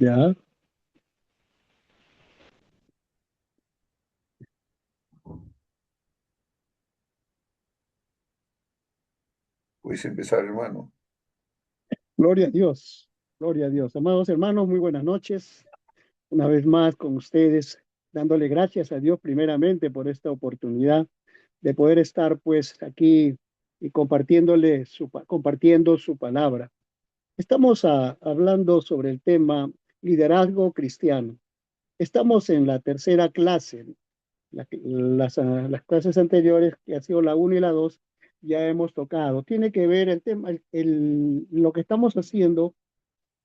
Ya, Puedes empezar, hermano. gloria a Dios, gloria a Dios. Amados hermanos, muy buenas noches. Una vez más con ustedes, dándole gracias a Dios primeramente por esta oportunidad de poder estar pues aquí y compartiendo su palabra. Estamos hablando sobre el tema liderazgo cristiano. Estamos en la tercera clase. Las clases anteriores, que ha sido la 1 y la 2, ya hemos tocado. Tiene que ver el tema, lo que estamos haciendo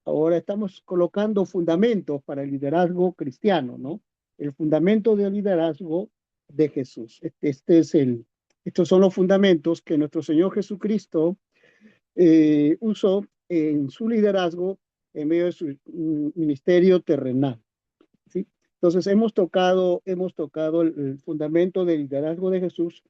ahora, estamos colocando fundamentos para el liderazgo cristiano, ¿no? El fundamento del liderazgo de Jesús. Estos son los fundamentos que nuestro Señor Jesucristo usó en su liderazgo en medio de su ministerio terrenal. ¿Sí? Entonces hemos tocado el fundamento del liderazgo de Jesús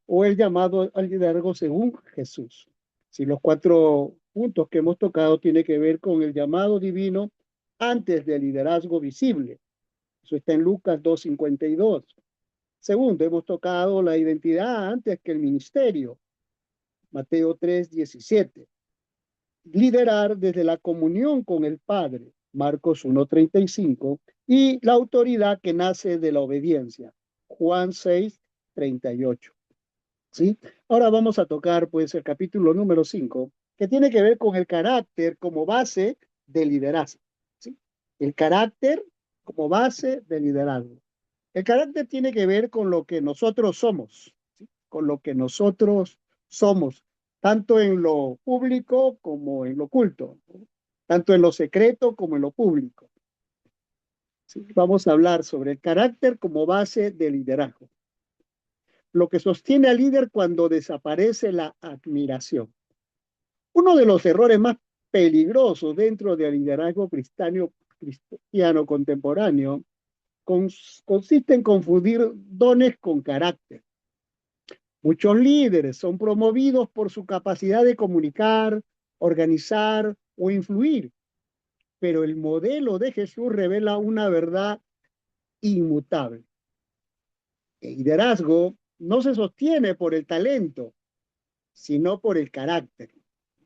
o el llamado al liderazgo según Jesús. Si los cuatro puntos que hemos tocado tienen que ver con el llamado divino antes del liderazgo visible. Eso está en Lucas 2:52. Segundo, hemos tocado la identidad antes que el ministerio. Mateo 3:17. Liderar desde la comunión con el Padre. Marcos 1:35. Y la autoridad que nace de la obediencia. Juan 6:38. ¿Sí? Ahora vamos a tocar pues el capítulo número 5, que tiene que ver con el carácter como base de liderazgo. ¿Sí? El carácter como base de liderazgo. El carácter tiene que ver con lo que nosotros somos, ¿sí? Con lo que nosotros somos, tanto en lo público como en lo oculto, ¿no? Tanto en lo secreto como en lo público. ¿Sí? Vamos a hablar sobre el carácter como base de liderazgo. Lo que sostiene al líder cuando desaparece la admiración. Uno de los errores más peligrosos dentro del liderazgo cristiano contemporáneo consiste en confundir dones con carácter. Muchos líderes son promovidos por su capacidad de comunicar, organizar o influir, pero el modelo de Jesús revela una verdad inmutable. El liderazgo no se sostiene por el talento, sino por el carácter.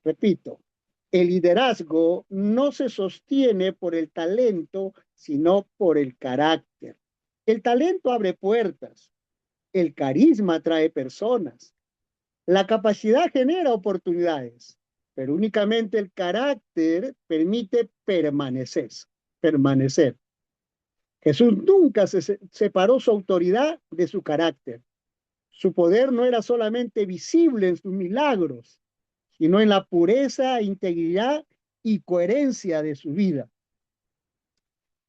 Repito, el liderazgo no se sostiene por el talento, sino por el carácter. El talento abre puertas, el carisma trae personas, la capacidad genera oportunidades, pero únicamente el carácter permite permanecer. Jesús nunca separó su autoridad de su carácter. Su poder no era solamente visible en sus milagros, sino en la pureza, integridad y coherencia de su vida.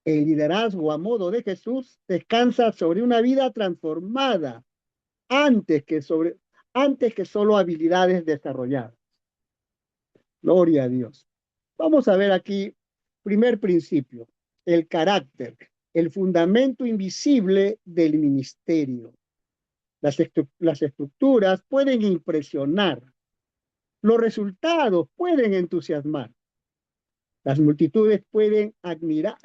El liderazgo a modo de Jesús descansa sobre una vida transformada antes que, sobre, antes que solo habilidades desarrolladas. Gloria a Dios. Vamos a ver aquí, primer principio, el carácter, el fundamento invisible del ministerio. Las estructuras pueden impresionar, los resultados pueden entusiasmar, las multitudes pueden admirar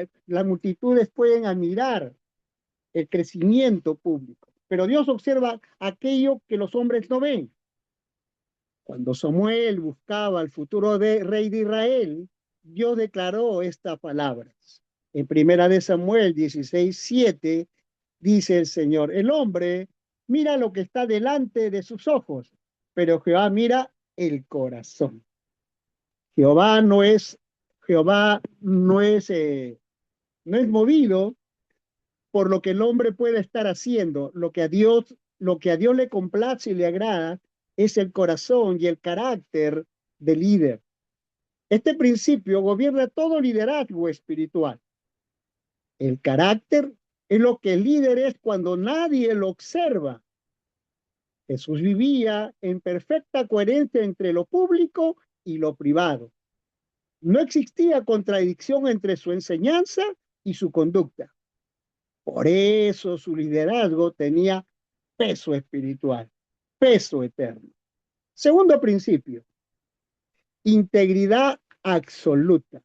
el crecimiento público, pero Dios observa aquello que los hombres no ven. Cuando Samuel buscaba al futuro rey de Israel, Dios declaró estas palabras. En primera de Samuel 16:7 dice el Señor, el hombre mira lo que está delante de sus ojos, pero Jehová mira el corazón. Jehová no es, Jehová no es movido por lo que el hombre puede estar haciendo. Lo que a Dios le complace y le agrada es el corazón y el carácter del líder. Este principio gobierna todo liderazgo espiritual. El carácter es lo que el líder es cuando nadie lo observa. Jesús vivía en perfecta coherencia entre lo público y lo privado. No existía contradicción entre su enseñanza y su conducta. Por eso su liderazgo tenía peso espiritual, peso eterno. Segundo principio, integridad absoluta.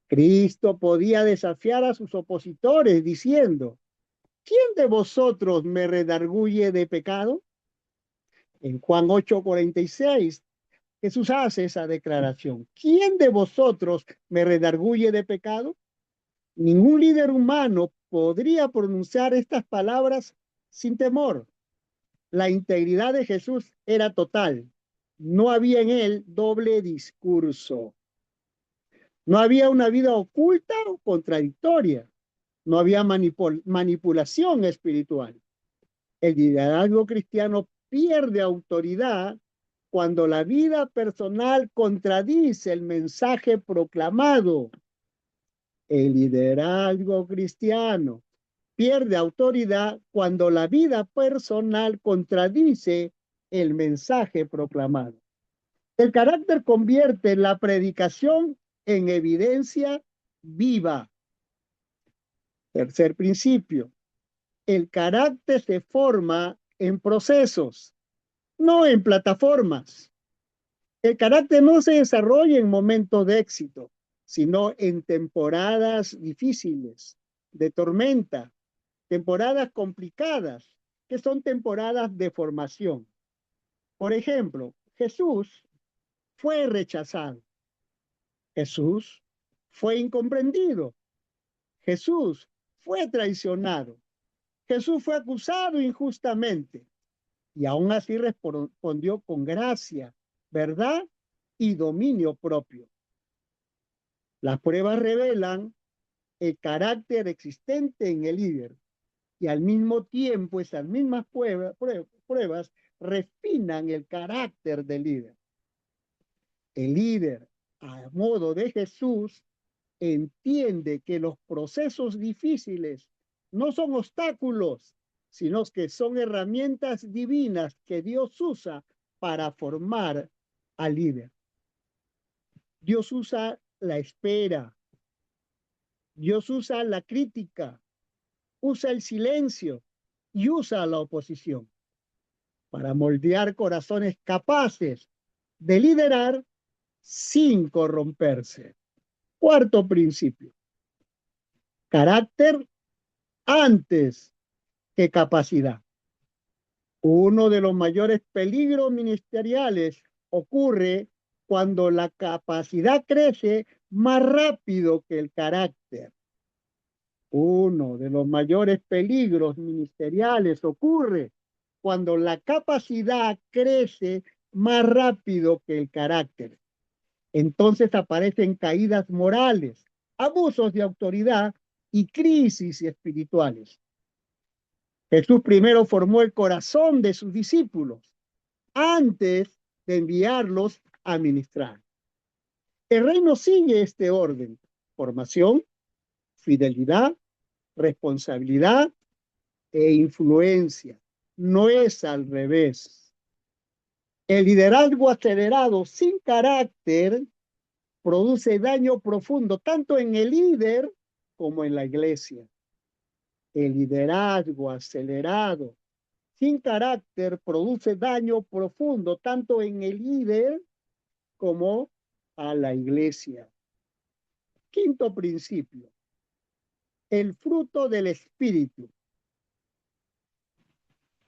Cristo podía desafiar a sus opositores diciendo, ¿quién de vosotros me redarguye de pecado? En Juan 8:46, Jesús hace esa declaración. ¿Quién de vosotros me redarguye de pecado? Ningún líder humano podría pronunciar estas palabras sin temor. La integridad de Jesús era total. No había en él doble discurso. No había una vida oculta o contradictoria. No había manipulación espiritual. El liderazgo cristiano pierde autoridad cuando la vida personal contradice el mensaje proclamado. El liderazgo cristiano pierde autoridad cuando la vida personal contradice el mensaje proclamado. El carácter convierte la predicación en evidencia viva. Tercer principio, el carácter se forma en procesos, no en plataformas. El carácter no se desarrolla en momentos de éxito, sino en temporadas difíciles, de tormenta, temporadas complicadas, que son temporadas de formación. Por ejemplo, Jesús fue rechazado. Jesús fue incomprendido. Jesús fue traicionado. Jesús fue acusado injustamente y aún así respondió con gracia, verdad y dominio propio. Las pruebas revelan el carácter existente en el líder y al mismo tiempo esas mismas pruebas refinan el carácter del líder. El líder, a modo de Jesús, entiende que los procesos difíciles no son obstáculos, sino que son herramientas divinas que Dios usa para formar al líder. Dios usa la espera, Dios usa la crítica, usa el silencio y usa la oposición para moldear corazones capaces de liderar sin corromperse. Cuarto principio, carácter antes que capacidad. Uno de los mayores peligros ministeriales ocurre cuando la capacidad crece más rápido que el carácter. Uno de los mayores peligros ministeriales ocurre cuando la capacidad crece más rápido que el carácter. Entonces aparecen caídas morales, abusos de autoridad y crisis espirituales. Jesús primero formó el corazón de sus discípulos antes de enviarlos a ministrar. El reino sigue este orden: formación, fidelidad, responsabilidad e influencia. No es al revés. El liderazgo acelerado sin carácter produce daño profundo tanto en el líder como en la iglesia. El liderazgo acelerado sin carácter produce daño profundo tanto en el líder como a la iglesia. Quinto principio, el fruto del Espíritu.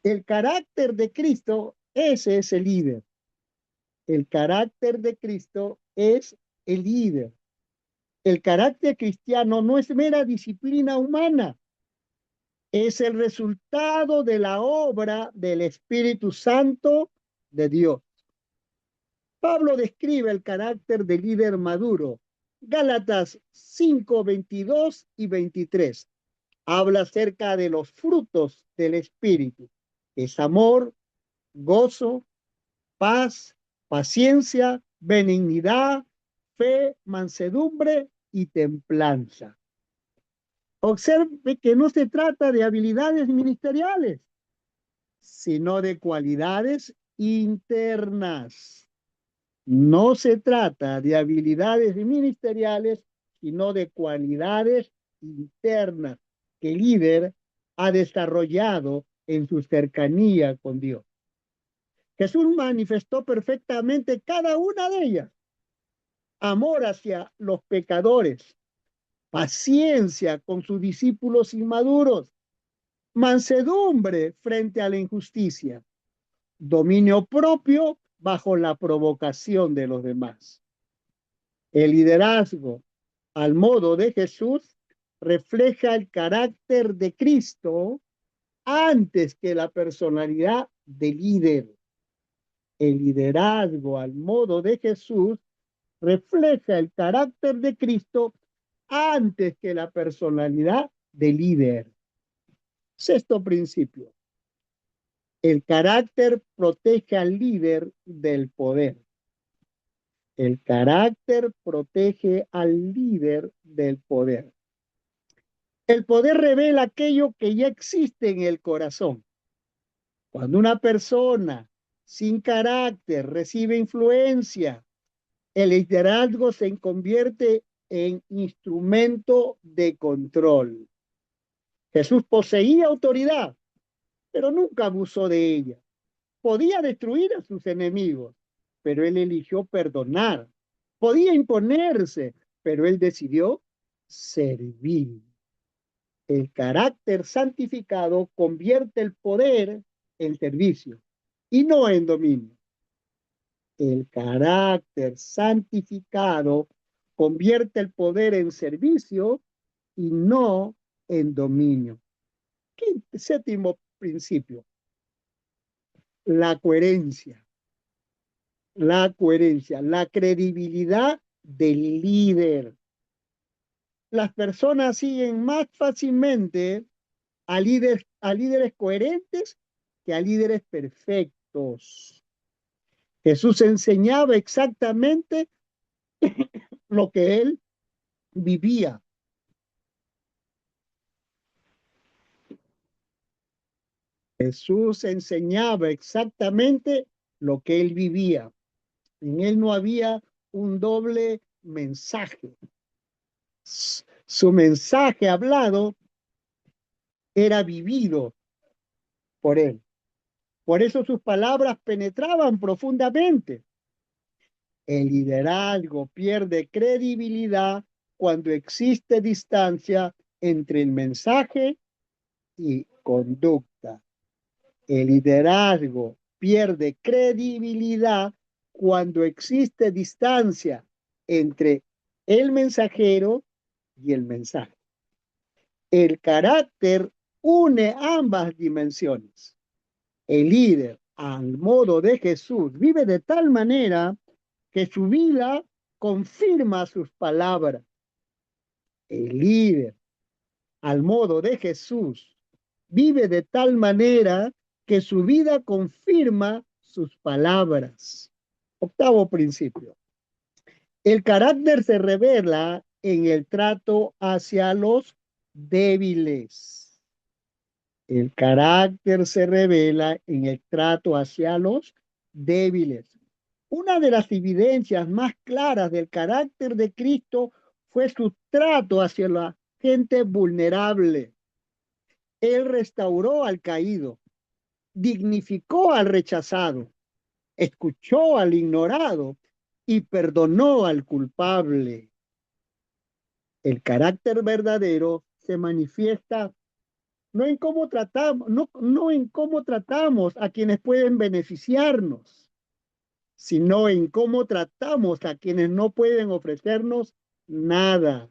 El carácter de Cristo, ese es el líder. El carácter de Cristo es el líder. El carácter cristiano no es mera disciplina humana, es el resultado de la obra del Espíritu Santo de Dios. Pablo describe el carácter del líder maduro. Gálatas 5, 22 y 23. Habla acerca de los frutos del Espíritu. Es amor, gozo, paz, paciencia, benignidad, fe, mansedumbre y templanza. Observe que no se trata de habilidades ministeriales, sino de cualidades internas. No se trata de habilidades ministeriales, sino de cualidades internas que el líder ha desarrollado en su cercanía con Dios. Jesús manifestó perfectamente cada una de ellas. Amor hacia los pecadores, paciencia con sus discípulos inmaduros, mansedumbre frente a la injusticia, dominio propio bajo la provocación de los demás. El liderazgo al modo de Jesús refleja el carácter de Cristo antes que la personalidad del líder. El liderazgo al modo de Jesús refleja el carácter de Cristo antes que la personalidad del líder. Sexto principio. El carácter protege al líder del poder. El carácter protege al líder del poder. El poder revela aquello que ya existe en el corazón. Cuando una persona sin carácter recibe influencia, el liderazgo se convierte en instrumento de control. Jesús poseía autoridad, pero nunca abusó de ella. Podía destruir a sus enemigos, pero él eligió perdonar. Podía imponerse, pero él decidió servir. El carácter santificado convierte el poder en servicio y no en dominio. El carácter santificado convierte el poder en servicio y no en dominio. Séptimo principio, la coherencia. La credibilidad del líder. Las personas siguen más fácilmente a líderes coherentes que a líderes perfectos. Jesús enseñaba exactamente lo que él vivía. Jesús enseñaba exactamente lo que él vivía. En él no había un doble mensaje. Su mensaje hablado era vivido por él. Por eso sus palabras penetraban profundamente. El liderazgo pierde credibilidad cuando existe distancia entre el mensaje y conducta. El liderazgo pierde credibilidad cuando existe distancia entre el mensajero y el mensaje. El carácter une ambas dimensiones. El líder, al modo de Jesús, vive de tal manera que su vida confirma sus palabras. El líder, al modo de Jesús, vive de tal manera que su vida confirma sus palabras. Octavo principio. El carácter se revela en el trato hacia los débiles. El carácter se revela en el trato hacia los débiles. Una de las evidencias más claras del carácter de Cristo fue su trato hacia la gente vulnerable. Él restauró al caído, dignificó al rechazado, escuchó al ignorado y perdonó al culpable. El carácter verdadero se manifiesta no en cómo tratamos, no en cómo tratamos a quienes pueden beneficiarnos, sino en cómo tratamos a quienes no pueden ofrecernos nada.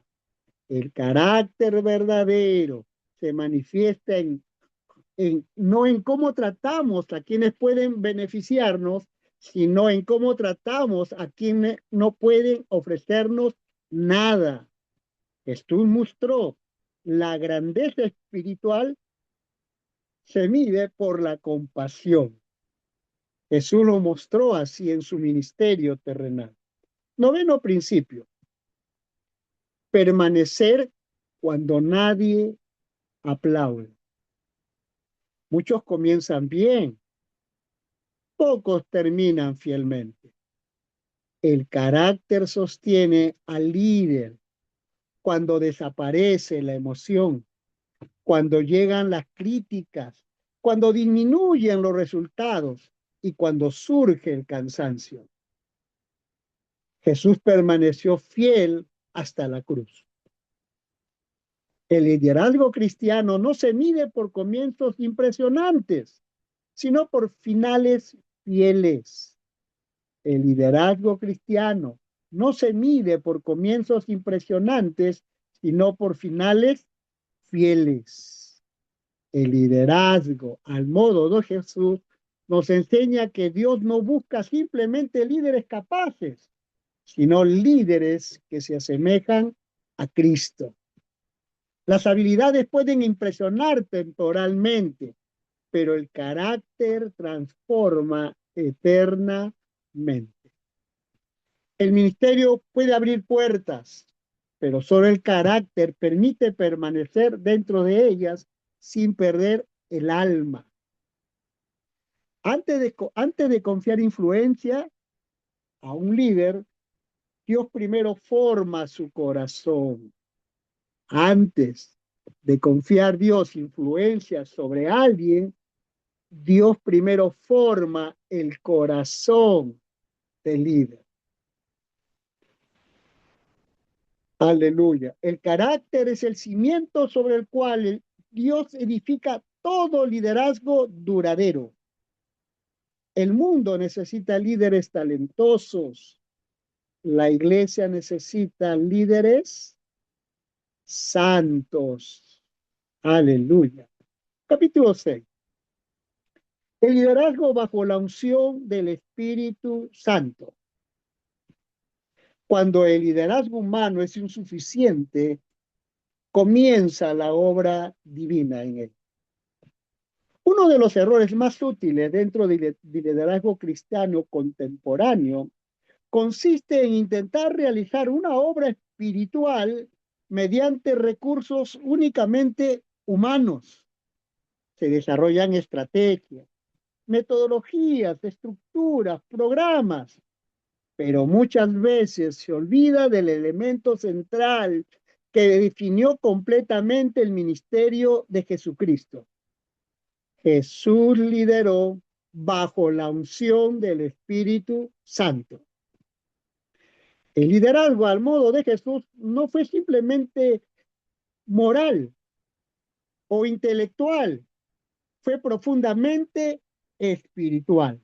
El carácter verdadero se manifiesta no en cómo tratamos a quienes pueden beneficiarnos, sino en cómo tratamos a quienes no pueden ofrecernos nada. Jesús mostró la grandeza espiritual se mide por la compasión. Jesús lo mostró así en su ministerio terrenal. Noveno principio. Permanecer cuando nadie aplaude. Muchos comienzan bien, pocos terminan fielmente. El carácter sostiene al líder cuando desaparece la emoción, cuando llegan las críticas, cuando disminuyen los resultados y cuando surge el cansancio. Jesús permaneció fiel hasta la cruz. El liderazgo cristiano no se mide por comienzos impresionantes, sino por finales fieles. El liderazgo cristiano no se mide por comienzos impresionantes, sino por finales fieles. El liderazgo al modo de Jesús nos enseña que Dios no busca simplemente líderes capaces, sino líderes que se asemejan a Cristo. Las habilidades pueden impresionar temporalmente, pero el carácter transforma eternamente. El ministerio puede abrir puertas, pero solo el carácter permite permanecer dentro de ellas sin perder el alma. Antes de confiar influencia a un líder, Dios primero forma su corazón. Antes de confiar Dios influencia sobre alguien, Dios primero forma el corazón del líder. Aleluya. El carácter es el cimiento sobre el cual Dios edifica todo liderazgo duradero. El mundo necesita líderes talentosos. La iglesia necesita líderes santos. Aleluya. Capítulo 6. El liderazgo bajo la unción del Espíritu Santo. Cuando el liderazgo humano es insuficiente, comienza la obra divina en él. Uno de los errores más útiles dentro del liderazgo cristiano contemporáneo consiste en intentar realizar una obra espiritual mediante recursos únicamente humanos. Se desarrollan estrategias, metodologías, estructuras, programas, pero muchas veces se olvida del elemento central que definió completamente el ministerio de Jesucristo. Jesús lideró bajo la unción del Espíritu Santo. El liderazgo al modo de Jesús no fue simplemente moral o intelectual, fue profundamente espiritual.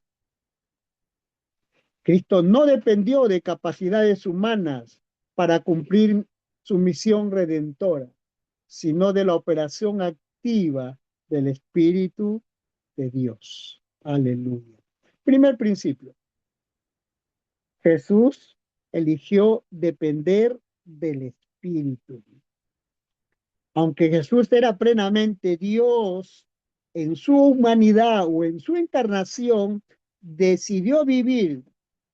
Cristo no dependió de capacidades humanas para cumplir su misión redentora, sino de la operación activa del Espíritu de Dios. Aleluya. Primer principio. Jesús eligió depender del Espíritu. Aunque Jesús era plenamente Dios, en su humanidad o en su encarnación, decidió vivir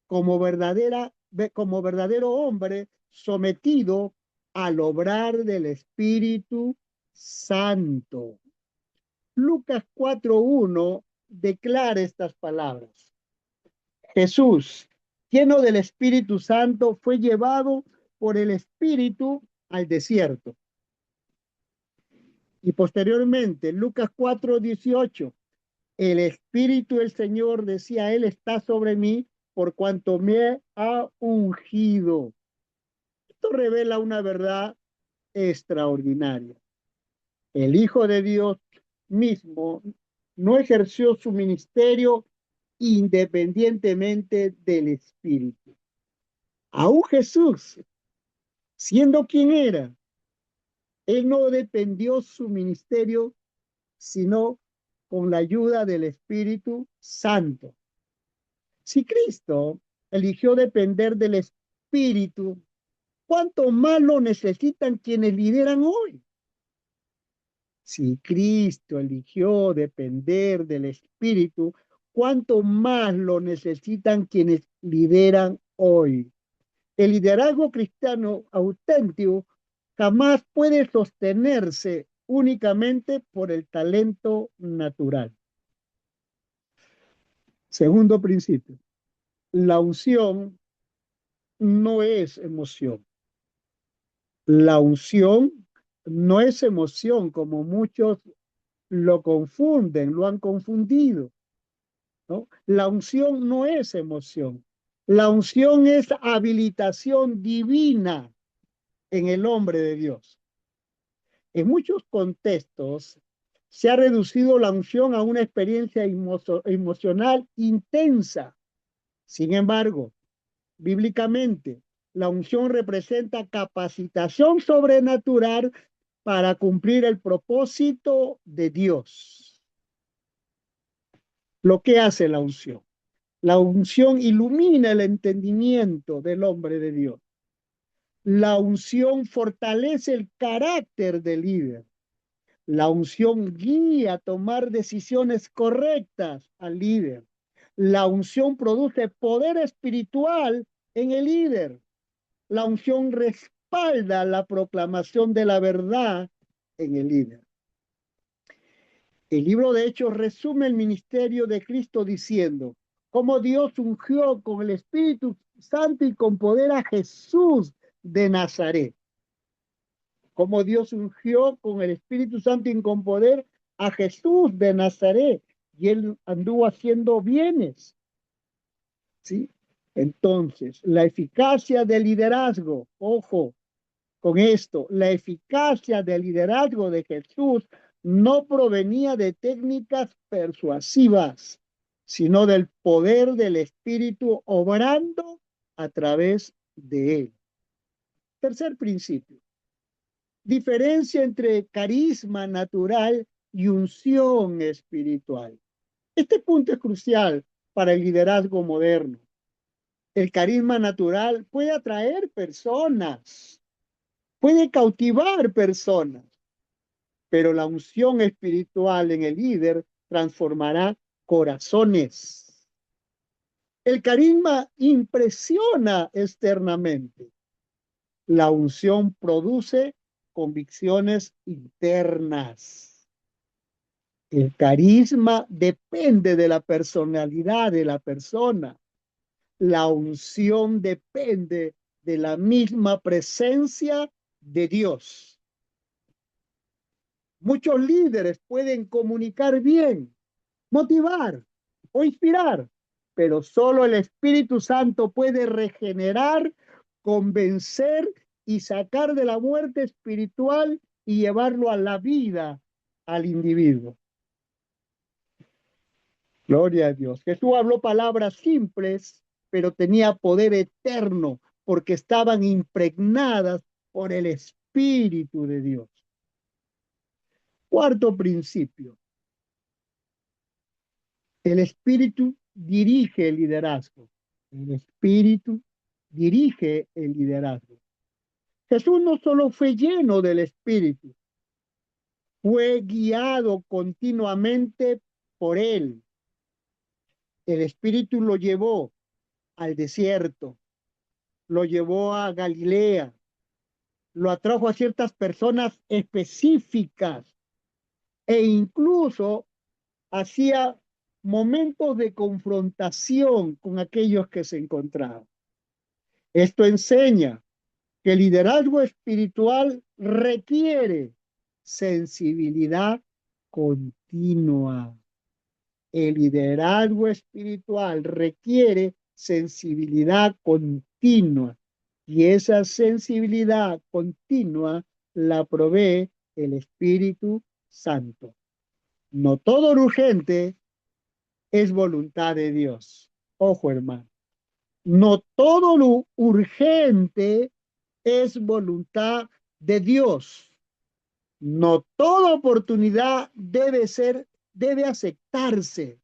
como verdadero hombre sometido al obrar del Espíritu Santo. Lucas 4:1 declara estas palabras. Jesús, lleno del Espíritu Santo, fue llevado por el Espíritu al desierto. Y posteriormente, Lucas 4:18, el Espíritu del Señor, decía él, está sobre mí por cuanto me ha ungido. Esto revela una verdad extraordinaria. El Hijo de Dios mismo no ejerció su ministerio independientemente del Espíritu. Aún Jesús, siendo quien era, él no dependió su ministerio, sino con la ayuda del Espíritu Santo. Si Cristo eligió depender del Espíritu, ¿cuánto más lo necesitan quienes lideran hoy? Si Cristo eligió depender del Espíritu, ¿cuánto más lo necesitan quienes lideran hoy? El liderazgo cristiano auténtico jamás puede sostenerse únicamente por el talento natural. Segundo principio, la unción no es emoción. La unción no es emoción como muchos lo confunden, lo han confundido, ¿no? La unción no es emoción. La unción es habilitación divina en el hombre de Dios. En muchos contextos se ha reducido la unción a una experiencia emocional intensa. Sin embargo, bíblicamente, la unción representa capacitación sobrenatural para cumplir el propósito de Dios. Lo que hace la unción. La unción ilumina el entendimiento del hombre de Dios. La unción fortalece el carácter del líder. La unción guía a tomar decisiones correctas al líder. La unción produce poder espiritual en el líder. La unción respalda la proclamación de la verdad en el líder. El libro de Hechos resume el ministerio de Cristo diciendo cómo Dios ungió con el Espíritu Santo y con poder a Jesús de Nazaret. Cómo Dios ungió con el Espíritu Santo y con poder a Jesús de Nazaret. Y él anduvo haciendo bienes. ¿Sí? Entonces, la eficacia del liderazgo, ojo con esto, la eficacia del liderazgo de Jesús no provenía de técnicas persuasivas, sino del poder del Espíritu obrando a través de él. Tercer principio, diferencia entre carisma natural y unción espiritual. Este punto es crucial para el liderazgo moderno. El carisma natural puede atraer personas, puede cautivar personas, pero la unción espiritual en el líder transformará corazones. El carisma impresiona externamente. La unción produce convicciones internas. El carisma depende de la personalidad de la persona. La unción depende de la misma presencia de Dios. Muchos líderes pueden comunicar bien, motivar o inspirar, pero solo el Espíritu Santo puede regenerar, convencer y sacar de la muerte espiritual y llevarlo a la vida al individuo. Gloria a Dios. Jesús habló palabras simples, pero tenía poder eterno porque estaban impregnadas por el Espíritu de Dios. Cuarto principio. El Espíritu dirige el liderazgo. El Espíritu dirige el liderazgo. Jesús no solo fue lleno del Espíritu, fue guiado continuamente por él. El Espíritu lo llevó al desierto, lo llevó a Galilea, lo atrajo a ciertas personas específicas e incluso hacía momentos de confrontación con aquellos que se encontraban. Esto enseña que el liderazgo espiritual requiere sensibilidad continua. El liderazgo espiritual requiere sensibilidad continua y esa sensibilidad continua la provee el Espíritu Santo. No todo lo urgente es voluntad de Dios. Ojo, hermano. No todo lo urgente es voluntad de Dios. No toda oportunidad debe aceptarse.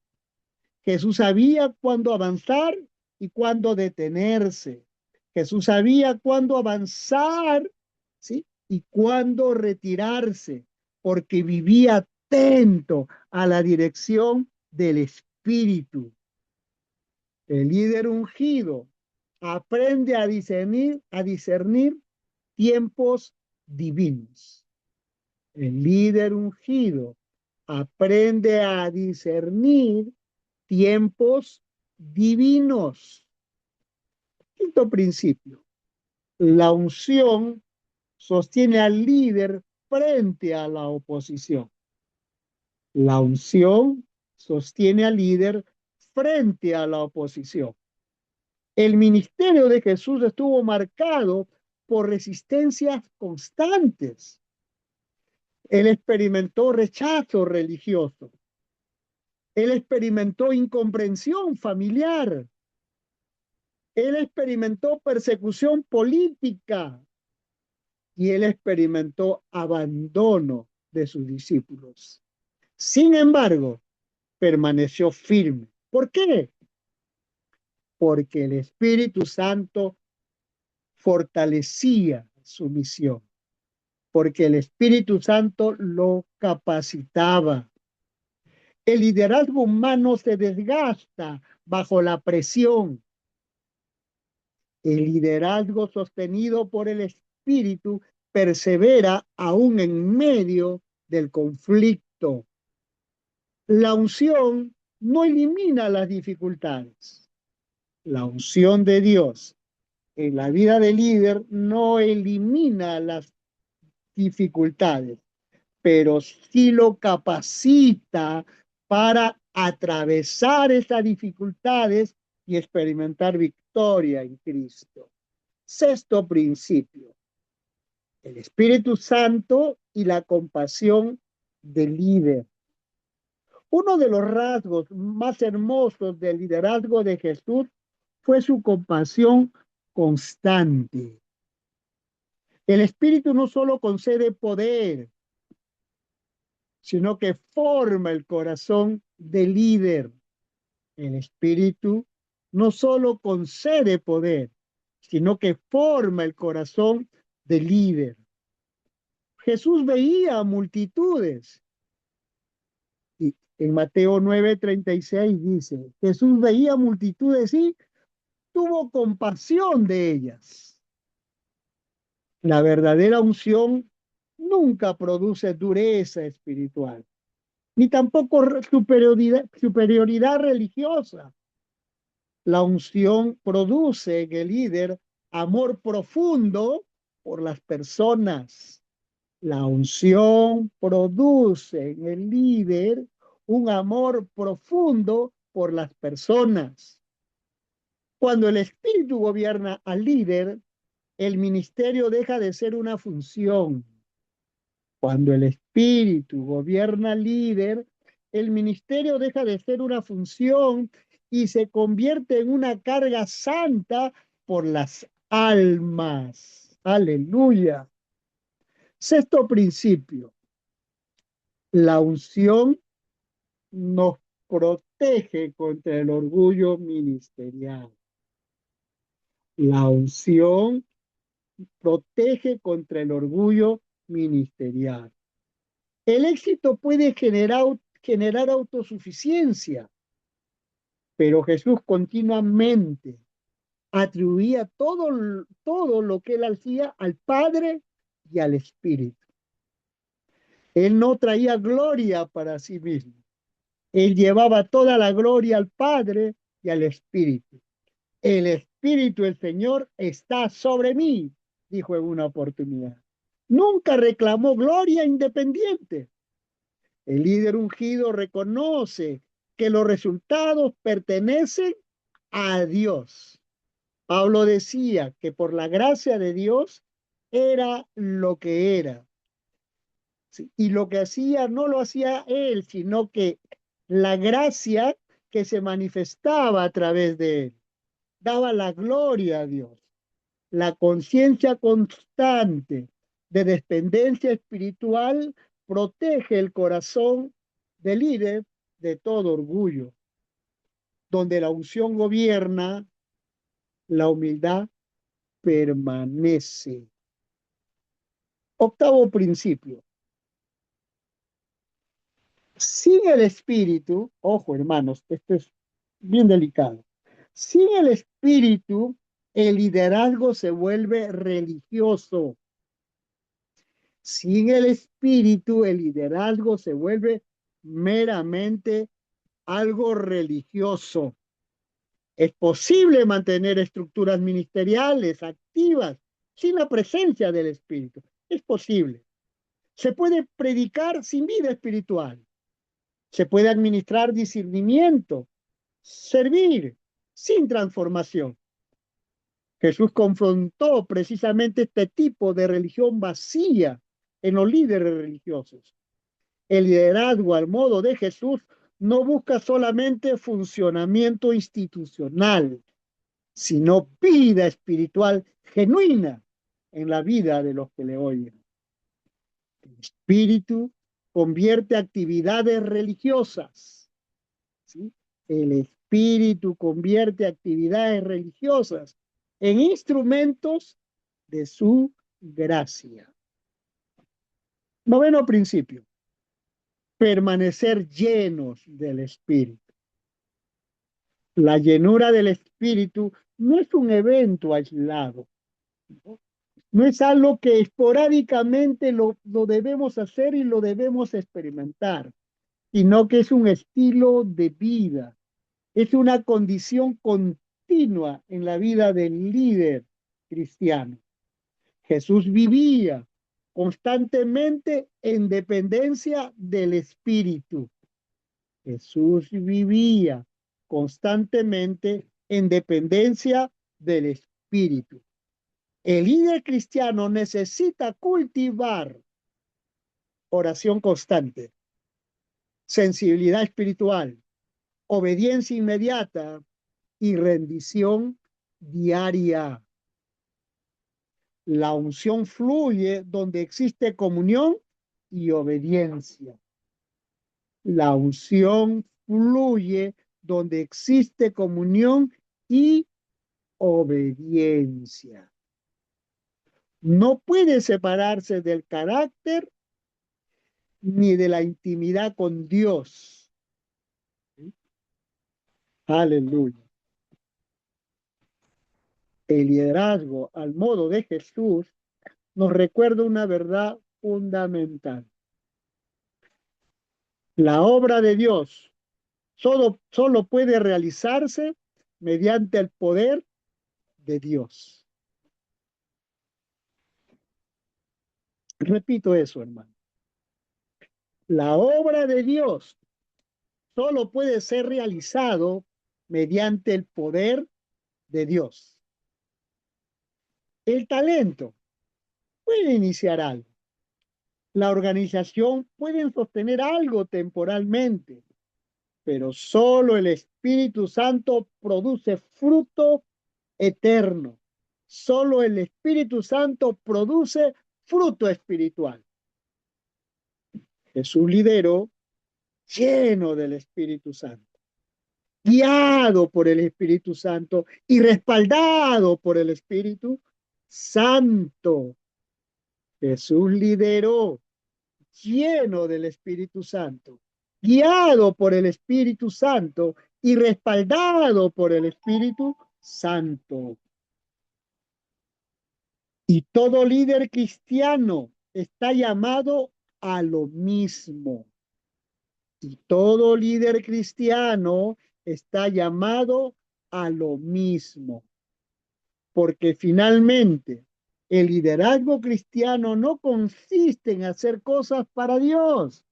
Jesús sabía cuándo avanzar y cuándo detenerse. Jesús sabía cuándo avanzar, ¿sí? Y cuándo retirarse, porque vivía atento a la dirección del Espíritu. El líder ungido aprende a discernir tiempos divinos. El líder ungido aprende a discernir tiempos divinos. Quinto principio, la unción sostiene al líder frente a la oposición. La unción sostiene al líder frente a la oposición. El ministerio de Jesús estuvo marcado por resistencias constantes. Él experimentó rechazo religioso. Él experimentó incomprensión familiar. Él experimentó persecución política y él experimentó abandono de sus discípulos. Sin embargo, permaneció firme. ¿Por qué? Porque el Espíritu Santo fortalecía su misión, porque el Espíritu Santo lo capacitaba. El liderazgo humano se desgasta bajo la presión. El liderazgo sostenido por el Espíritu persevera aún en medio del conflicto. La unción no elimina las dificultades. La unción de Dios en la vida del líder no elimina las dificultades, pero sí lo capacita para atravesar esas dificultades y experimentar victoria en Cristo. Sexto principio, el Espíritu Santo y la compasión del líder. Uno de los rasgos más hermosos del liderazgo de Jesús fue su compasión constante. El Espíritu no solo concede poder, sino que forma el corazón del líder. El Espíritu no solo concede poder, sino que forma el corazón del líder. Jesús veía multitudes. Y en Mateo 9:36 dice, Jesús veía multitudes y tuvo compasión de ellas. La verdadera unción nunca produce dureza espiritual, ni tampoco superioridad religiosa. La unción produce en el líder amor profundo por las personas. La unción produce en el líder un amor profundo por las personas. Cuando el espíritu gobierna al líder, el ministerio deja de ser una función. Cuando el espíritu gobierna al líder, el ministerio deja de ser una función y se convierte en una carga santa por las almas. Aleluya. Sexto principio, la unción nos protege contra el orgullo ministerial. La unción protege contra el orgullo ministerial. El éxito puede generar autosuficiencia, pero Jesús continuamente atribuía todo lo que él hacía al Padre y al Espíritu. Él no traía gloria para sí mismo. Él llevaba toda la gloria al Padre y al Espíritu. El Espíritu del Señor está sobre mí, dijo en una oportunidad. Nunca reclamó gloria independiente. El líder ungido reconoce que los resultados pertenecen a Dios. Pablo decía que por la gracia de Dios era lo que era. Sí, y lo que hacía no lo hacía él, sino que la gracia que se manifestaba a través de él daba la gloria a Dios. La conciencia constante de dependencia espiritual protege el corazón del líder de todo orgullo. Donde la unción gobierna, la humildad permanece. Octavo principio. Sin el espíritu, ojo hermanos, esto es bien delicado. Sin el espíritu, el liderazgo se vuelve religioso. Sin el espíritu, el liderazgo se vuelve meramente algo religioso. Es posible mantener estructuras ministeriales activas sin la presencia del espíritu. Es posible. Se puede predicar sin vida espiritual. Se puede administrar discernimiento, servir sin transformación. Jesús confrontó precisamente este tipo de religión vacía en los líderes religiosos. El liderazgo al modo de Jesús no busca solamente funcionamiento institucional, sino vida espiritual genuina en la vida de los que le oyen. El espíritu convierte actividades religiosas, ¿sí? El espíritu convierte actividades religiosas en instrumentos de su gracia. Noveno principio, permanecer llenos del espíritu. La llenura del espíritu no es un evento aislado, ¿no? No es algo que esporádicamente lo debemos hacer y lo debemos experimentar, sino que es un estilo de vida, es una condición continua en la vida del líder cristiano. Jesús vivía constantemente en dependencia del Espíritu. Jesús vivía constantemente en dependencia del Espíritu. El líder cristiano necesita cultivar oración constante, sensibilidad espiritual, obediencia inmediata y rendición diaria. La unción fluye donde existe comunión y obediencia. La unción fluye donde existe comunión y obediencia. No puede separarse del carácter ni de la intimidad con Dios. Aleluya. El liderazgo al modo de Jesús nos recuerda una verdad fundamental. La obra de Dios solo puede realizarse mediante el poder de Dios. Repito eso, hermano. La obra de Dios solo puede ser realizado mediante el poder de Dios. El talento puede iniciar algo. La organización puede sostener algo temporalmente, pero solo el Espíritu Santo produce fruto eterno. Solo el Espíritu Santo produce fruto espiritual. Jesús lideró lleno del Espíritu Santo, guiado por el Espíritu Santo y respaldado por el Espíritu Santo. Jesús lideró lleno del Espíritu Santo, guiado por el Espíritu Santo y respaldado por el Espíritu Santo. Y todo líder cristiano está llamado a lo mismo. Y todo líder cristiano está llamado a lo mismo. Porque finalmente el liderazgo cristiano no consiste en hacer cosas para Dios.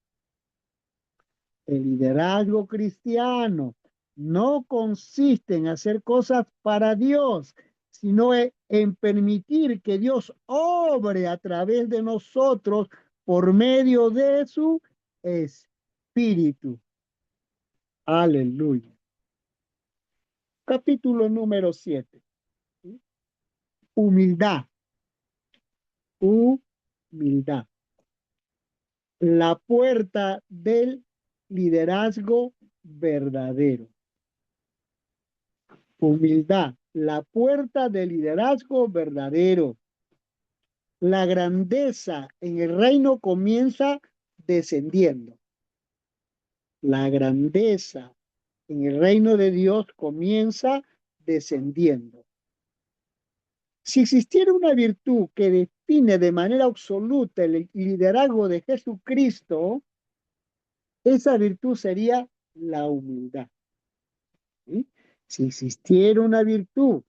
El liderazgo cristiano no consiste en hacer cosas para Dios, sino en permitir que Dios obre a través de nosotros por medio de su Espíritu. Aleluya. Capítulo número 7. Humildad. Humildad. La puerta del liderazgo verdadero. Humildad, la puerta del liderazgo verdadero. La grandeza en el reino comienza descendiendo. La grandeza en el reino de Dios comienza descendiendo. Si existiera una virtud que define de manera absoluta el liderazgo de Jesucristo, esa virtud sería la humildad. ¿Sí? Si existiera una virtud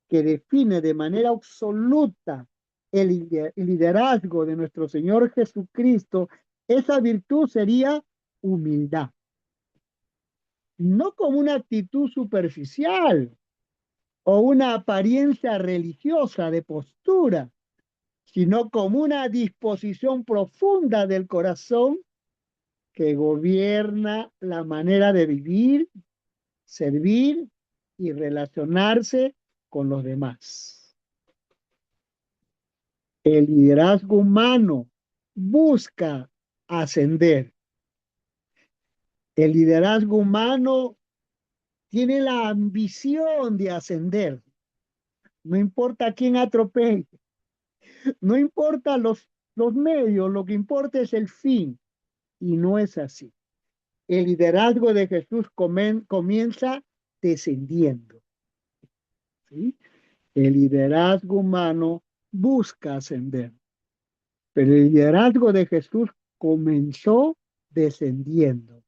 que define de manera absoluta el liderazgo de nuestro Señor Jesucristo, esa virtud sería humildad. No como una actitud superficial o una apariencia religiosa de postura, sino como una disposición profunda del corazón que gobierna la manera de vivir, servir y relacionarse con los demás. El liderazgo humano busca ascender. El liderazgo humano tiene la ambición de ascender. No importa quién atropelle, no importa los medios, lo que importa es el fin. Y no es así. El liderazgo de Jesús comienza descendiendo. ¿Sí? El liderazgo humano busca ascender, pero el liderazgo de Jesús comenzó descendiendo.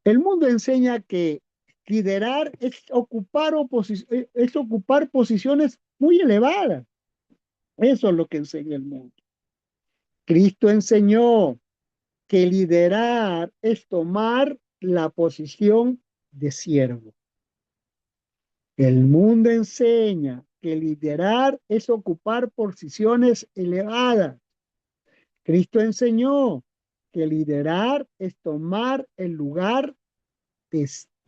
El mundo enseña que liderar es ocupar posiciones muy elevadas. Eso es lo que enseña el mundo. Cristo enseñó que liderar es tomar la posición de siervo. El mundo enseña que liderar es ocupar posiciones elevadas. Cristo enseñó que liderar es tomar el lugar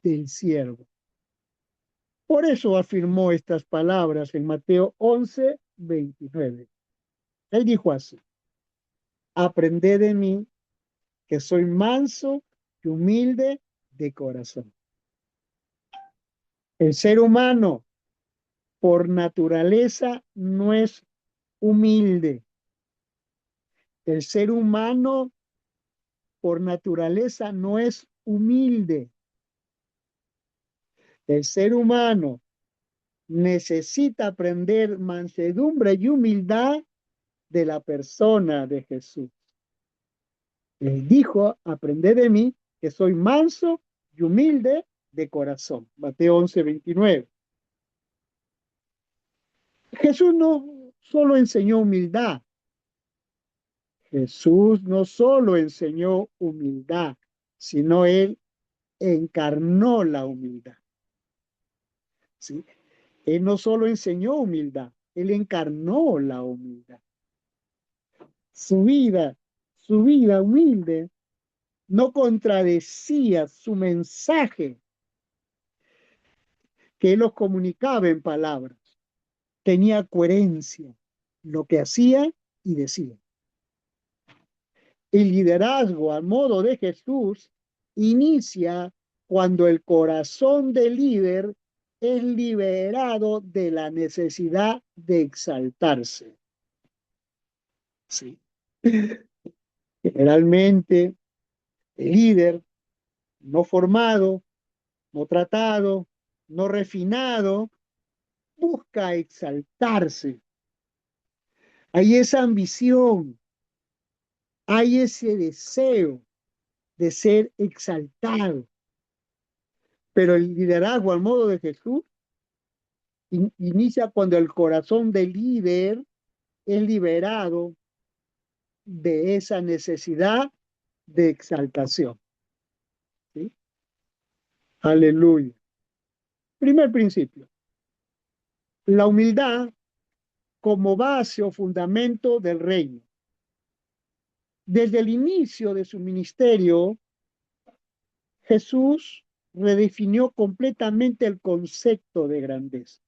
del siervo. Por eso afirmó estas palabras en Mateo 11:29. Él dijo así: aprended de mí, que soy manso y humilde de corazón. El ser humano, por naturaleza, no es humilde. El ser humano, por naturaleza, no es humilde. El ser humano necesita aprender mansedumbre y humildad de la persona de Jesús. Él dijo: aprended de mí, que soy manso y humilde de corazón. Mateo 11:29. Jesús no solo enseñó humildad. Jesús no solo enseñó humildad, sino él encarnó la humildad. ¿Sí? Él no solo enseñó humildad, él encarnó la humildad. Su vida, su vida humilde no contradecía su mensaje que él los comunicaba en palabras. Tenía coherencia lo que hacía y decía. El liderazgo al modo de Jesús inicia cuando el corazón del líder es liberado de la necesidad de exaltarse. Sí. Generalmente, el líder no formado, no tratado, no refinado, busca exaltarse. Hay esa ambición, hay ese deseo de ser exaltado. Pero el liderazgo al modo de Jesús inicia cuando el corazón del líder es liberado de esa necesidad de exaltación. ¿Sí? Aleluya. Primer principio: la humildad como base o fundamento del reino. Desde el inicio de su ministerio, Jesús redefinió completamente el concepto de grandeza.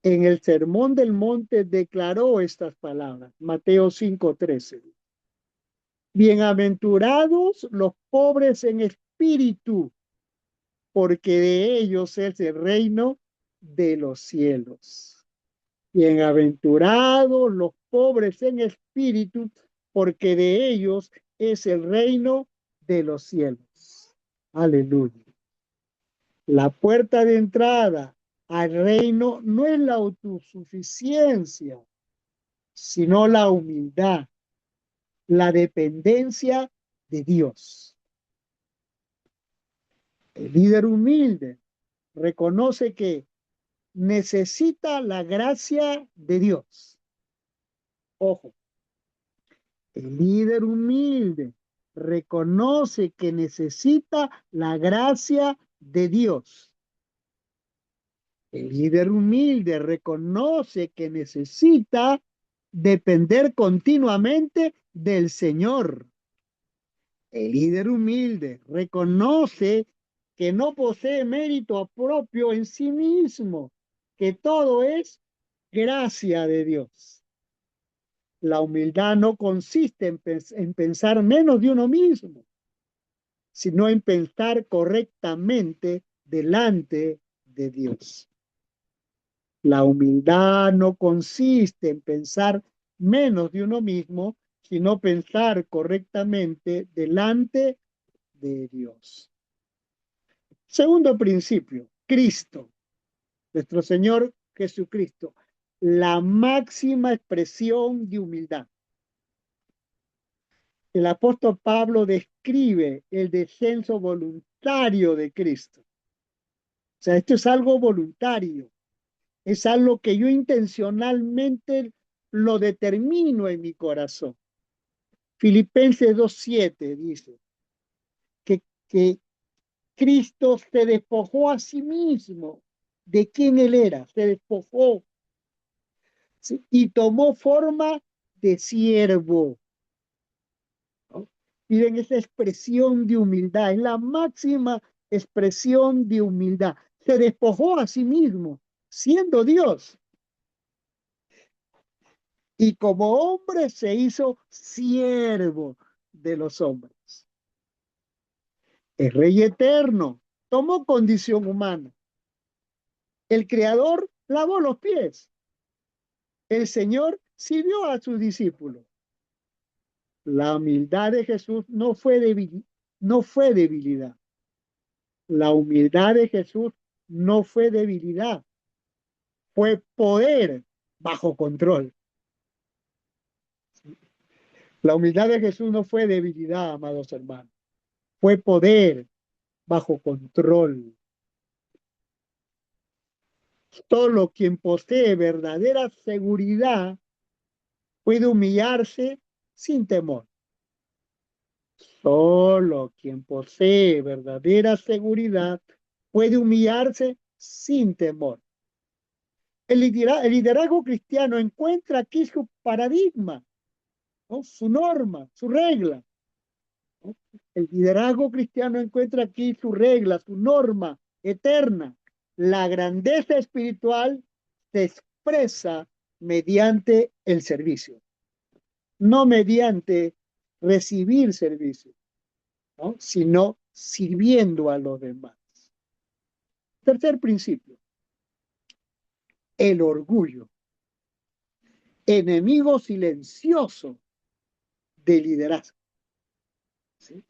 En el Sermón del Monte declaró estas palabras, Mateo 5:13. Bienaventurados los pobres en espíritu, porque de ellos es el reino de los cielos. Bienaventurados los pobres en espíritu, porque de ellos es el reino de los cielos. Aleluya. La puerta de entrada al reino no es la autosuficiencia, sino la humildad, la dependencia de Dios. El líder humilde reconoce que necesita la gracia de Dios. Ojo, el líder humilde reconoce que necesita la gracia de Dios. El líder humilde reconoce que necesita depender continuamente del Señor. El líder humilde reconoce que no posee mérito propio en sí mismo, que todo es gracia de Dios. La humildad no consiste en pensar menos de uno mismo, sino en pensar correctamente delante de Dios. La humildad no consiste en pensar menos de uno mismo, sino pensar correctamente delante de Dios. Segundo principio, Cristo, nuestro Señor Jesucristo, la máxima expresión de humildad. El apóstol Pablo describe el descenso voluntario de Cristo. O sea, esto es algo voluntario, es algo que yo intencionalmente lo determino en mi corazón. Filipenses 2:7 dice que Cristo se despojó a sí mismo de quien él era, se despojó, ¿sí? Y tomó forma de siervo, ¿no? Miren esa expresión de humildad, es la máxima expresión de humildad. Se despojó a sí mismo, siendo Dios. Y como hombre se hizo siervo de los hombres. Es rey eterno, tomó condición humana. El creador lavó los pies. El Señor sirvió a sus discípulos. La humildad de Jesús no fue debilidad. La humildad de Jesús no fue debilidad, fue poder bajo control. La humildad de Jesús no fue debilidad, amados hermanos, fue poder bajo control. Solo quien posee verdadera seguridad puede humillarse sin temor. Solo quien posee verdadera seguridad puede humillarse sin temor. El liderazgo cristiano encuentra aquí su paradigma, ¿no? Su norma, su regla, ¿no? El liderazgo cristiano encuentra aquí su regla, su norma eterna. La grandeza espiritual se expresa mediante el servicio, no mediante recibir servicio, ¿no? Sino sirviendo a los demás. Tercer principio, el orgullo, enemigo silencioso del liderazgo, ¿sí?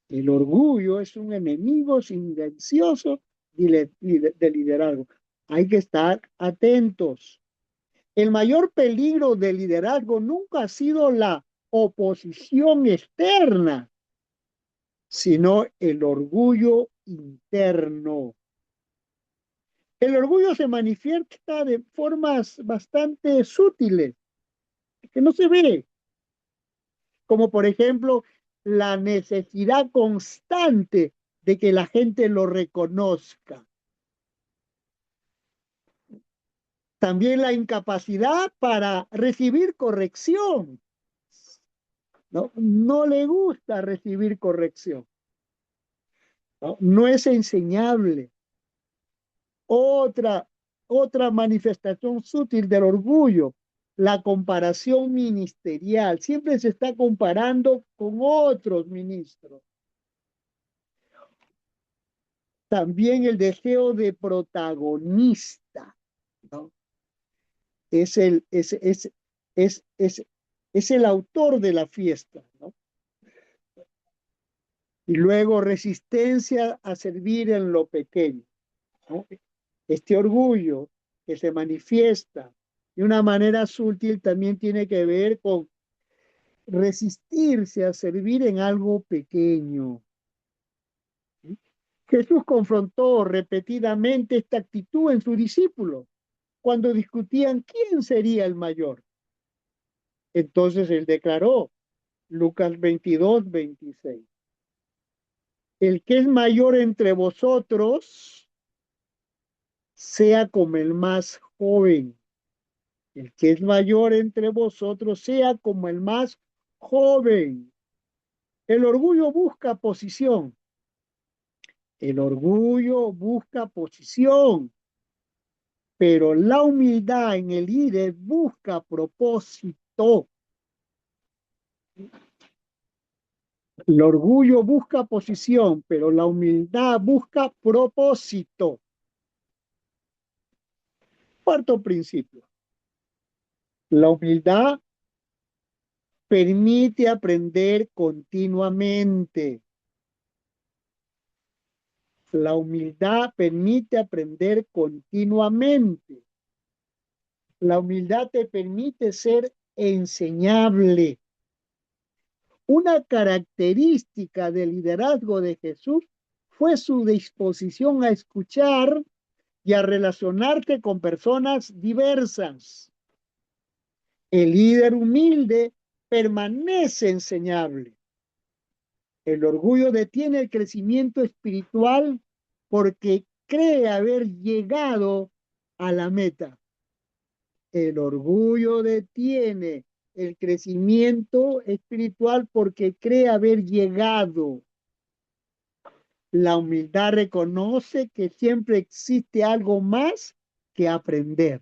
El orgullo es un enemigo silencioso de liderazgo. Hay que estar atentos. El mayor peligro del liderazgo nunca ha sido la oposición externa, sino el orgullo interno. El orgullo se manifiesta de formas bastante sutiles, que no se ve, como por ejemplo la necesidad constante de que la gente lo reconozca. También la incapacidad para recibir corrección. No, no le gusta recibir corrección. No, no es enseñable. Otra, otra manifestación sutil del orgullo, la comparación ministerial. Siempre se está comparando con otros ministros. También el deseo de protagonista, ¿no? Es el, es el autor de la fiesta, ¿no? Y luego resistencia a servir en lo pequeño, ¿no? Este orgullo que se manifiesta de una manera sutil también tiene que ver con resistirse a servir en algo pequeño. ¿Sí? Jesús confrontó repetidamente esta actitud en sus discípulos cuando discutían quién sería el mayor. Entonces él declaró, Lucas 22:26, el que es mayor entre vosotros sea como el más joven. El que es mayor entre vosotros sea como el más joven. El orgullo busca posición. El orgullo busca posición, pero la humildad en el líder busca propósito. El orgullo busca posición, pero la humildad busca propósito. Cuarto principio. La humildad permite aprender continuamente. La humildad permite aprender continuamente. La humildad te permite ser enseñable. Una característica del liderazgo de Jesús fue su disposición a escuchar y a relacionarte con personas diversas. El líder humilde permanece enseñable. El orgullo detiene el crecimiento espiritual porque cree haber llegado a la meta. El orgullo detiene el crecimiento espiritual porque cree haber llegado. La humildad reconoce que siempre existe algo más que aprender.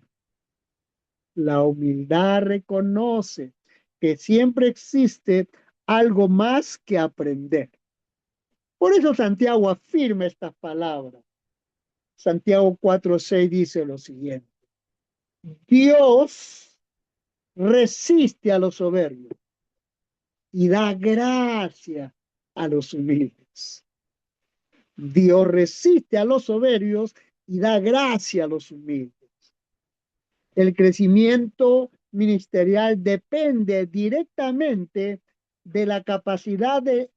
La humildad reconoce que siempre existe algo más que aprender. Por eso Santiago afirma estas palabras. Santiago 4:6 dice lo siguiente. Dios resiste a los soberbios y da gracia a los humildes. Dios resiste a los soberbios y da gracia a los humildes. El crecimiento ministerial depende directamente de la capacidad de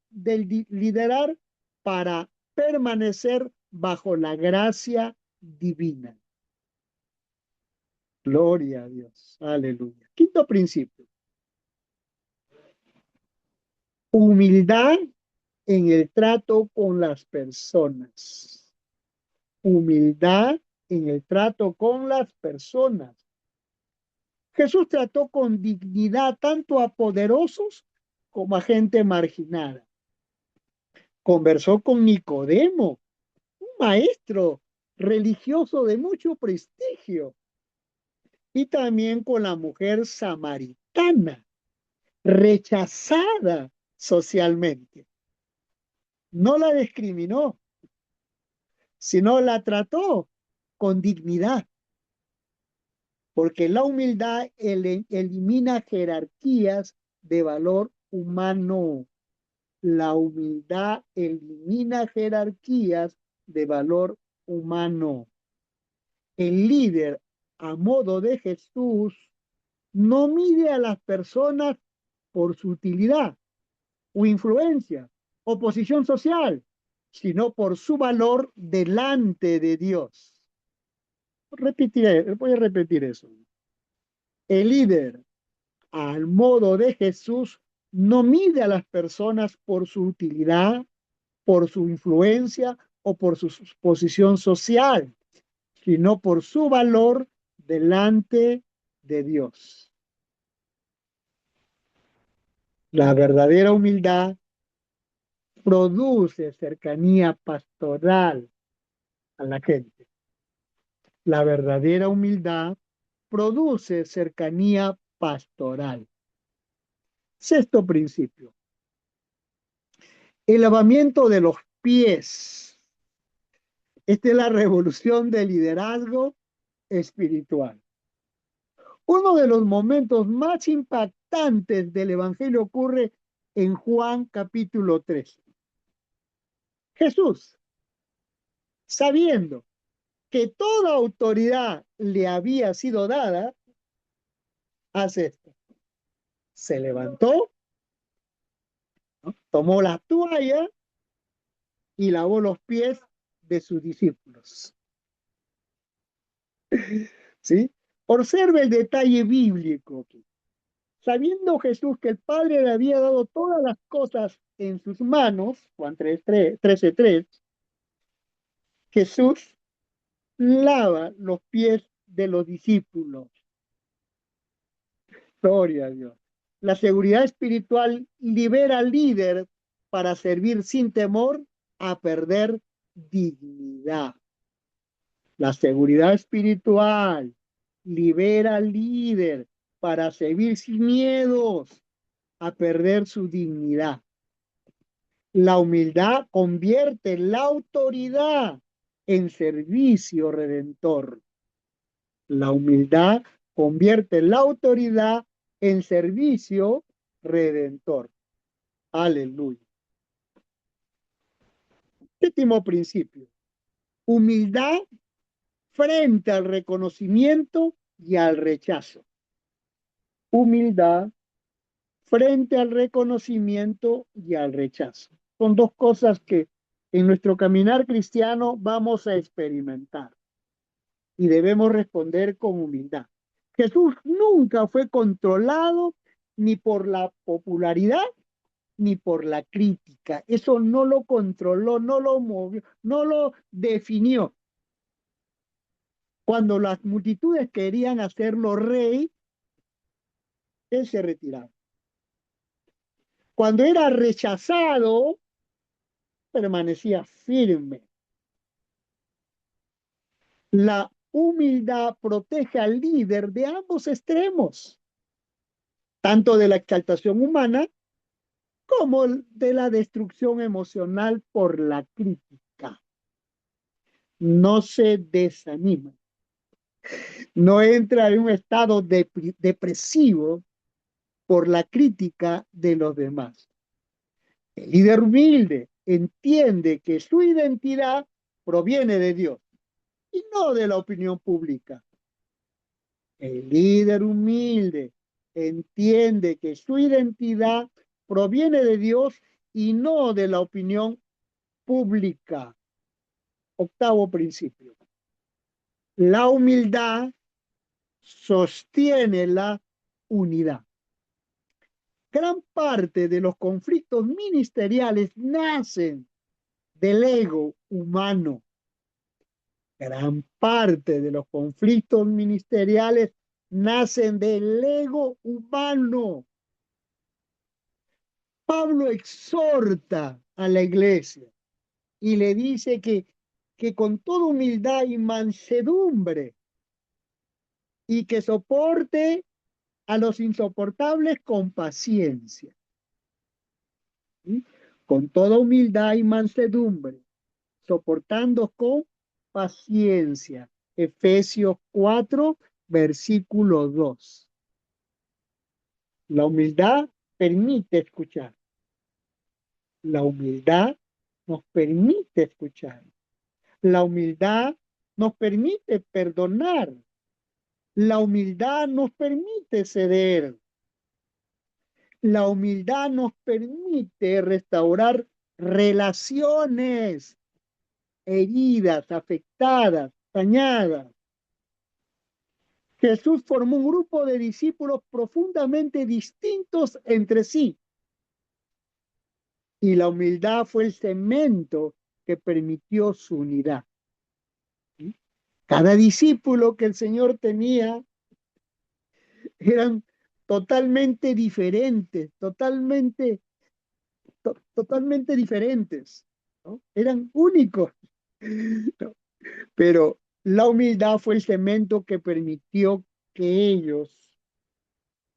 liderar para permanecer bajo la gracia divina. Gloria a Dios. Aleluya. Quinto principio. Humildad en el trato con las personas. Humildad en el trato con las personas. Jesús trató con dignidad tanto a poderosos como a gente marginada. Conversó con Nicodemo, un maestro religioso de mucho prestigio, y también con la mujer samaritana, rechazada socialmente. No la discriminó, sino la trató con dignidad, porque la humildad elimina jerarquías de valor humano. La humildad elimina jerarquías de valor humano. El líder, a modo de Jesús, no mide a las personas por su utilidad o influencia o posición social, sino por su valor delante de Dios. Voy a repetir eso. El líder, al modo de Jesús, no mide a las personas por su utilidad, por su influencia o por su posición social, sino por su valor delante de Dios. La verdadera humildad produce cercanía pastoral a la gente. La verdadera humildad produce cercanía pastoral. Sexto principio. El lavamiento de los pies. Esta es la revolución del liderazgo espiritual. Uno de los momentos más impactantes del Evangelio ocurre en Juan capítulo 3. Jesús, sabiendo que toda autoridad le había sido dada, hace esto. Se levantó, ¿no? Tomó la toalla y lavó los pies de sus discípulos. ¿Sí? Observe el detalle bíblico aquí. Sabiendo Jesús que el Padre le había dado todas las cosas en sus manos, Juan 13:3, Jesús lava los pies de los discípulos. Gloria a Dios. La seguridad espiritual libera al líder para servir sin temor a perder dignidad. La seguridad espiritual libera al líder para servir sin miedos a perder su dignidad. La humildad convierte la autoridad en servicio redentor. La humildad convierte la autoridad en servicio redentor. Aleluya. Séptimo principio. Humildad frente al reconocimiento y al rechazo. Humildad frente al reconocimiento y al rechazo. Son dos cosas que en nuestro caminar cristiano vamos a experimentar y debemos responder con humildad. Jesús nunca fue controlado ni por la popularidad ni por la crítica. Eso no lo controló, no lo movió, no lo definió. Cuando las multitudes querían hacerlo rey, él se retiraba. Cuando era rechazado, permanecía firme. La humildad protege al líder de ambos extremos, tanto de la exaltación humana como de la destrucción emocional por la crítica. No se desanima, no entra en un estado depresivo por la crítica de los demás. El líder humilde entiende que su identidad proviene de Dios y no de la opinión pública. El líder humilde entiende que su identidad proviene de Dios y no de la opinión pública. Octavo principio. La humildad sostiene la unidad. Gran parte de los conflictos ministeriales nacen del ego humano. Gran parte de los conflictos ministeriales nacen del ego humano. Pablo exhorta a la iglesia y le dice que con toda humildad y mansedumbre y que soporte a los insoportables con paciencia. ¿Sí? Con toda humildad y mansedumbre, soportando con paciencia. Efesios 4, versículo 2. La humildad permite escuchar. La humildad nos permite escuchar. La humildad nos permite perdonar. La humildad nos permite ceder. La humildad nos permite restaurar relaciones heridas, afectadas, dañadas. Jesús formó un grupo de discípulos profundamente distintos entre sí. Y la humildad fue el cemento que permitió su unidad. Cada discípulo que el Señor tenía eran totalmente diferentes, totalmente diferentes, ¿no? Eran únicos, ¿no? Pero la humildad fue el cemento que permitió que ellos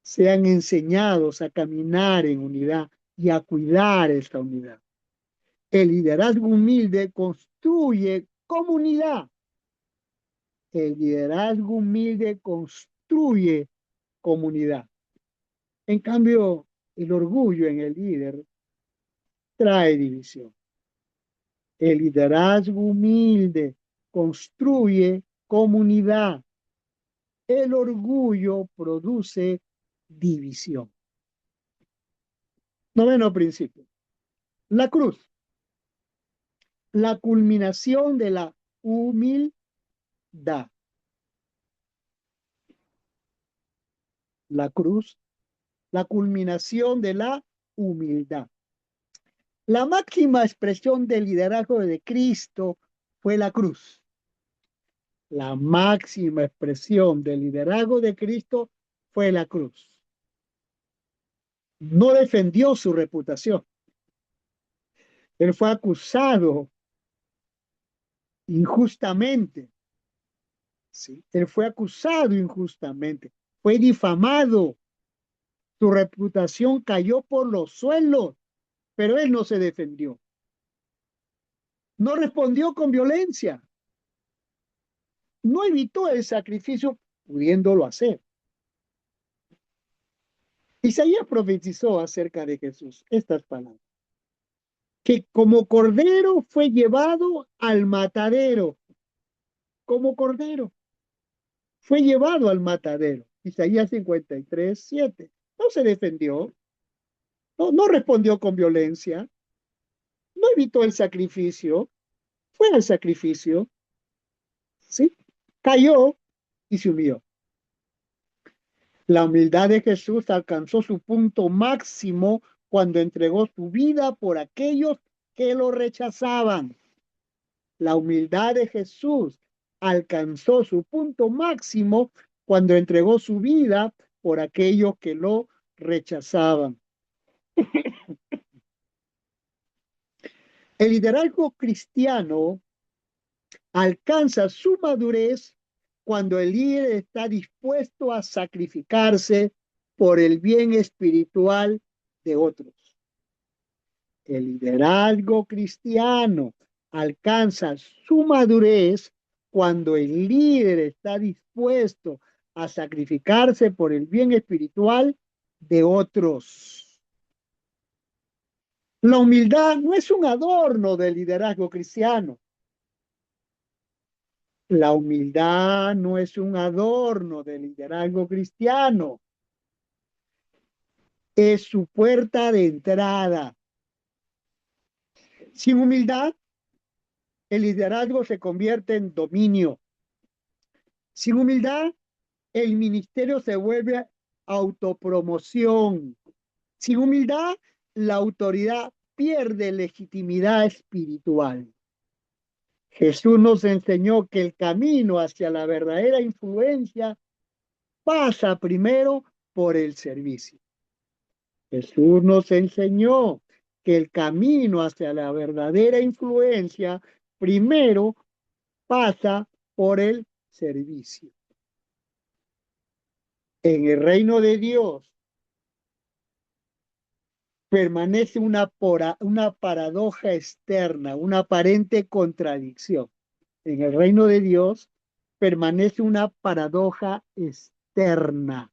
sean enseñados a caminar en unidad y a cuidar esta unidad. El liderazgo humilde construye comunidad. El liderazgo humilde construye comunidad. En cambio, el orgullo en el líder trae división. El liderazgo humilde construye comunidad. El orgullo produce división. Noveno principio. La cruz. La culminación de la humildad. La cruz. La culminación de la humildad. La máxima expresión del liderazgo de Cristo fue la cruz. La máxima expresión del liderazgo de Cristo fue la cruz. No defendió su reputación. Él fue acusado injustamente. ¿Sí? Él fue acusado injustamente. Fue difamado. Su reputación cayó por los suelos, pero él no se defendió. No respondió con violencia. No evitó el sacrificio pudiéndolo hacer. Isaías profetizó acerca de Jesús estas palabras, que como cordero fue llevado al matadero, como cordero fue llevado al matadero. Isaías 53:7. No se defendió, no respondió con violencia, no evitó el sacrificio, fue al sacrificio, ¿sí? Cayó y se humilló. La humildad de Jesús alcanzó su punto máximo cuando entregó su vida por aquellos que lo rechazaban. La humildad de Jesús alcanzó su punto máximo cuando entregó su vida por aquellos que lo rechazaban. El liderazgo cristiano alcanza su madurez cuando el líder está dispuesto a sacrificarse por el bien espiritual de otros. El liderazgo cristiano alcanza su madurez cuando el líder está dispuesto a sacrificarse por el bien espiritual de otros. La humildad no es un adorno del liderazgo cristiano. La humildad no es un adorno del liderazgo cristiano. Es su puerta de entrada. Sin humildad, el liderazgo se convierte en dominio. Sin humildad, el ministerio se vuelve autopromoción. Sin humildad, la autoridad pierde legitimidad espiritual. Jesús nos enseñó que el camino hacia la verdadera influencia pasa primero por el servicio. Jesús nos enseñó que el camino hacia la verdadera influencia primero pasa por el servicio. En el reino de Dios permanece una paradoja externa, una aparente contradicción. En el reino de Dios permanece una paradoja externa.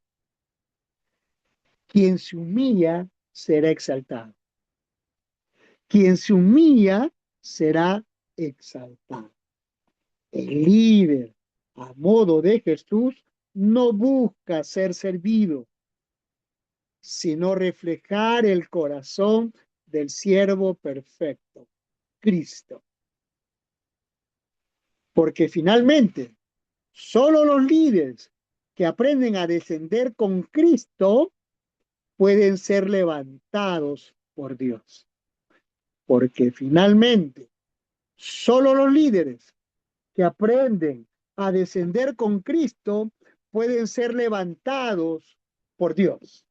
Quien se humilla será exaltado. Quien se humilla será exaltado. El líder, a modo de Jesús, no busca ser servido, sino reflejar el corazón del siervo perfecto, Cristo. Porque finalmente, solo los líderes que aprenden a descender con Cristo pueden ser levantados por Dios. Porque finalmente, solo los líderes que aprenden a descender con Cristo pueden ser levantados por Dios.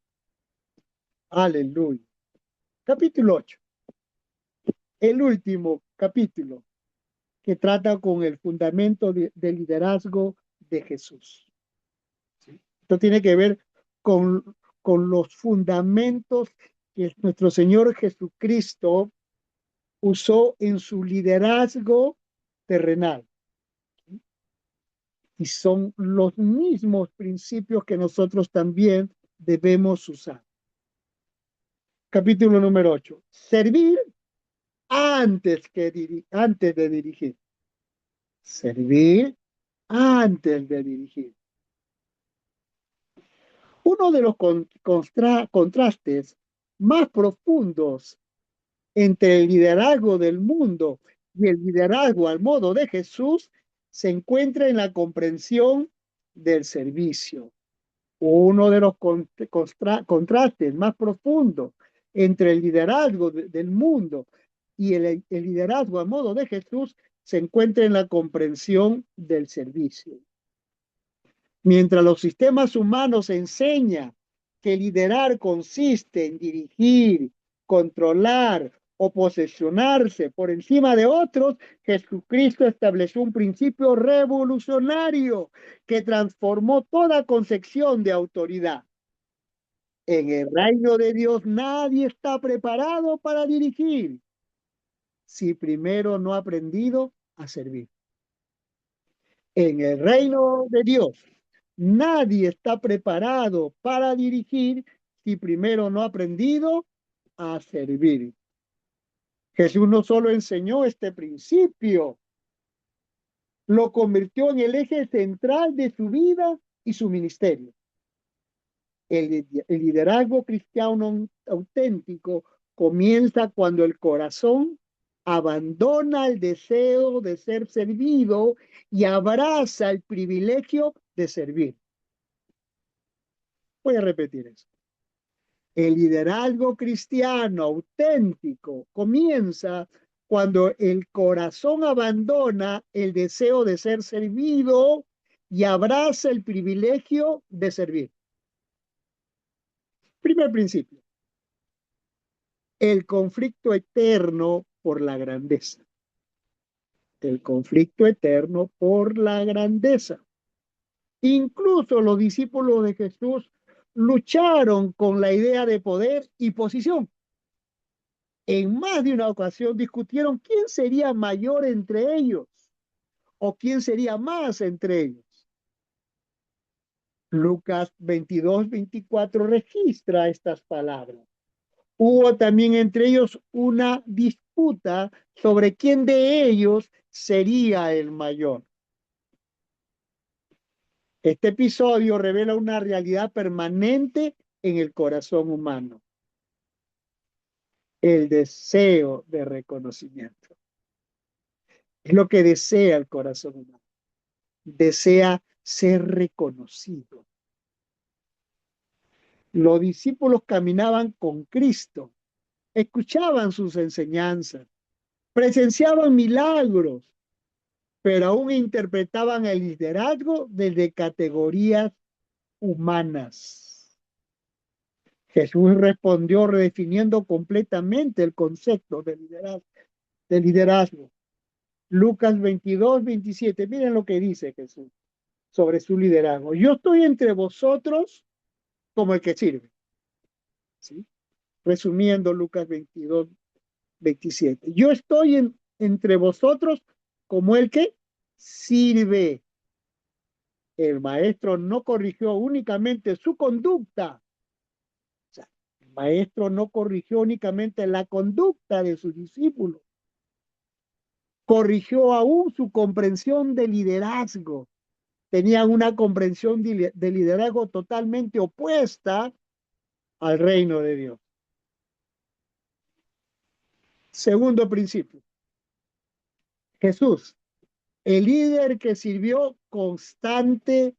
Aleluya. Capítulo 8. El último capítulo que trata con el fundamento del liderazgo de Jesús. ¿Sí? Esto tiene que ver con los fundamentos que nuestro Señor Jesucristo usó en su liderazgo terrenal. ¿Sí? Y son los mismos principios que nosotros también debemos usar. Capítulo número 8. Servir antes de dirigir. Servir antes de dirigir. Uno de los contrastes más profundos entre el liderazgo del mundo y el liderazgo al modo de Jesús se encuentra en la comprensión del servicio. Uno de los contrastes más profundos entre el liderazgo del mundo y el liderazgo al modo de Jesús se encuentra en la comprensión del servicio. Mientras los sistemas humanos enseñan que liderar consiste en dirigir, controlar o posesionarse por encima de otros, Jesucristo estableció un principio revolucionario que transformó toda concepción de autoridad. En el reino de Dios nadie está preparado para dirigir si primero no ha aprendido a servir. En el reino de Dios nadie está preparado para dirigir si primero no ha aprendido a servir. Jesús no solo enseñó este principio, lo convirtió en el eje central de su vida y su ministerio. El liderazgo cristiano auténtico comienza cuando el corazón abandona el deseo de ser servido y abraza el privilegio de servir. Voy a repetir eso. El liderazgo cristiano auténtico comienza cuando el corazón abandona el deseo de ser servido y abraza el privilegio de servir. Primer principio, el conflicto eterno por la grandeza. El conflicto eterno por la grandeza. Incluso los discípulos de Jesús lucharon con la idea de poder y posición. En más de una ocasión discutieron quién sería mayor entre ellos o quién sería más entre ellos. Lucas 22-24 registra estas palabras. Hubo también entre ellos una disputa sobre quién de ellos sería el mayor. Este episodio revela una realidad permanente en el corazón humano: el deseo de reconocimiento. Es lo que desea el corazón humano. Desea ser reconocido. Los discípulos caminaban con Cristo, escuchaban sus enseñanzas, presenciaban milagros, pero aún interpretaban el liderazgo desde categorías humanas. Jesús respondió redefiniendo completamente el concepto de liderazgo. Lucas 22-27, miren lo que dice Jesús sobre su liderazgo. Yo estoy entre vosotros como el que sirve. ¿Sí? Resumiendo Lucas 22-27. Yo estoy entre vosotros como el que sirve. El maestro no corrigió únicamente su conducta. O sea, el maestro no corrigió únicamente la conducta de sus discípulos. Corrigió aún su comprensión de liderazgo. Tenían una comprensión de liderazgo totalmente opuesta al reino de Dios. Segundo principio. Jesús, el líder que sirvió constantemente.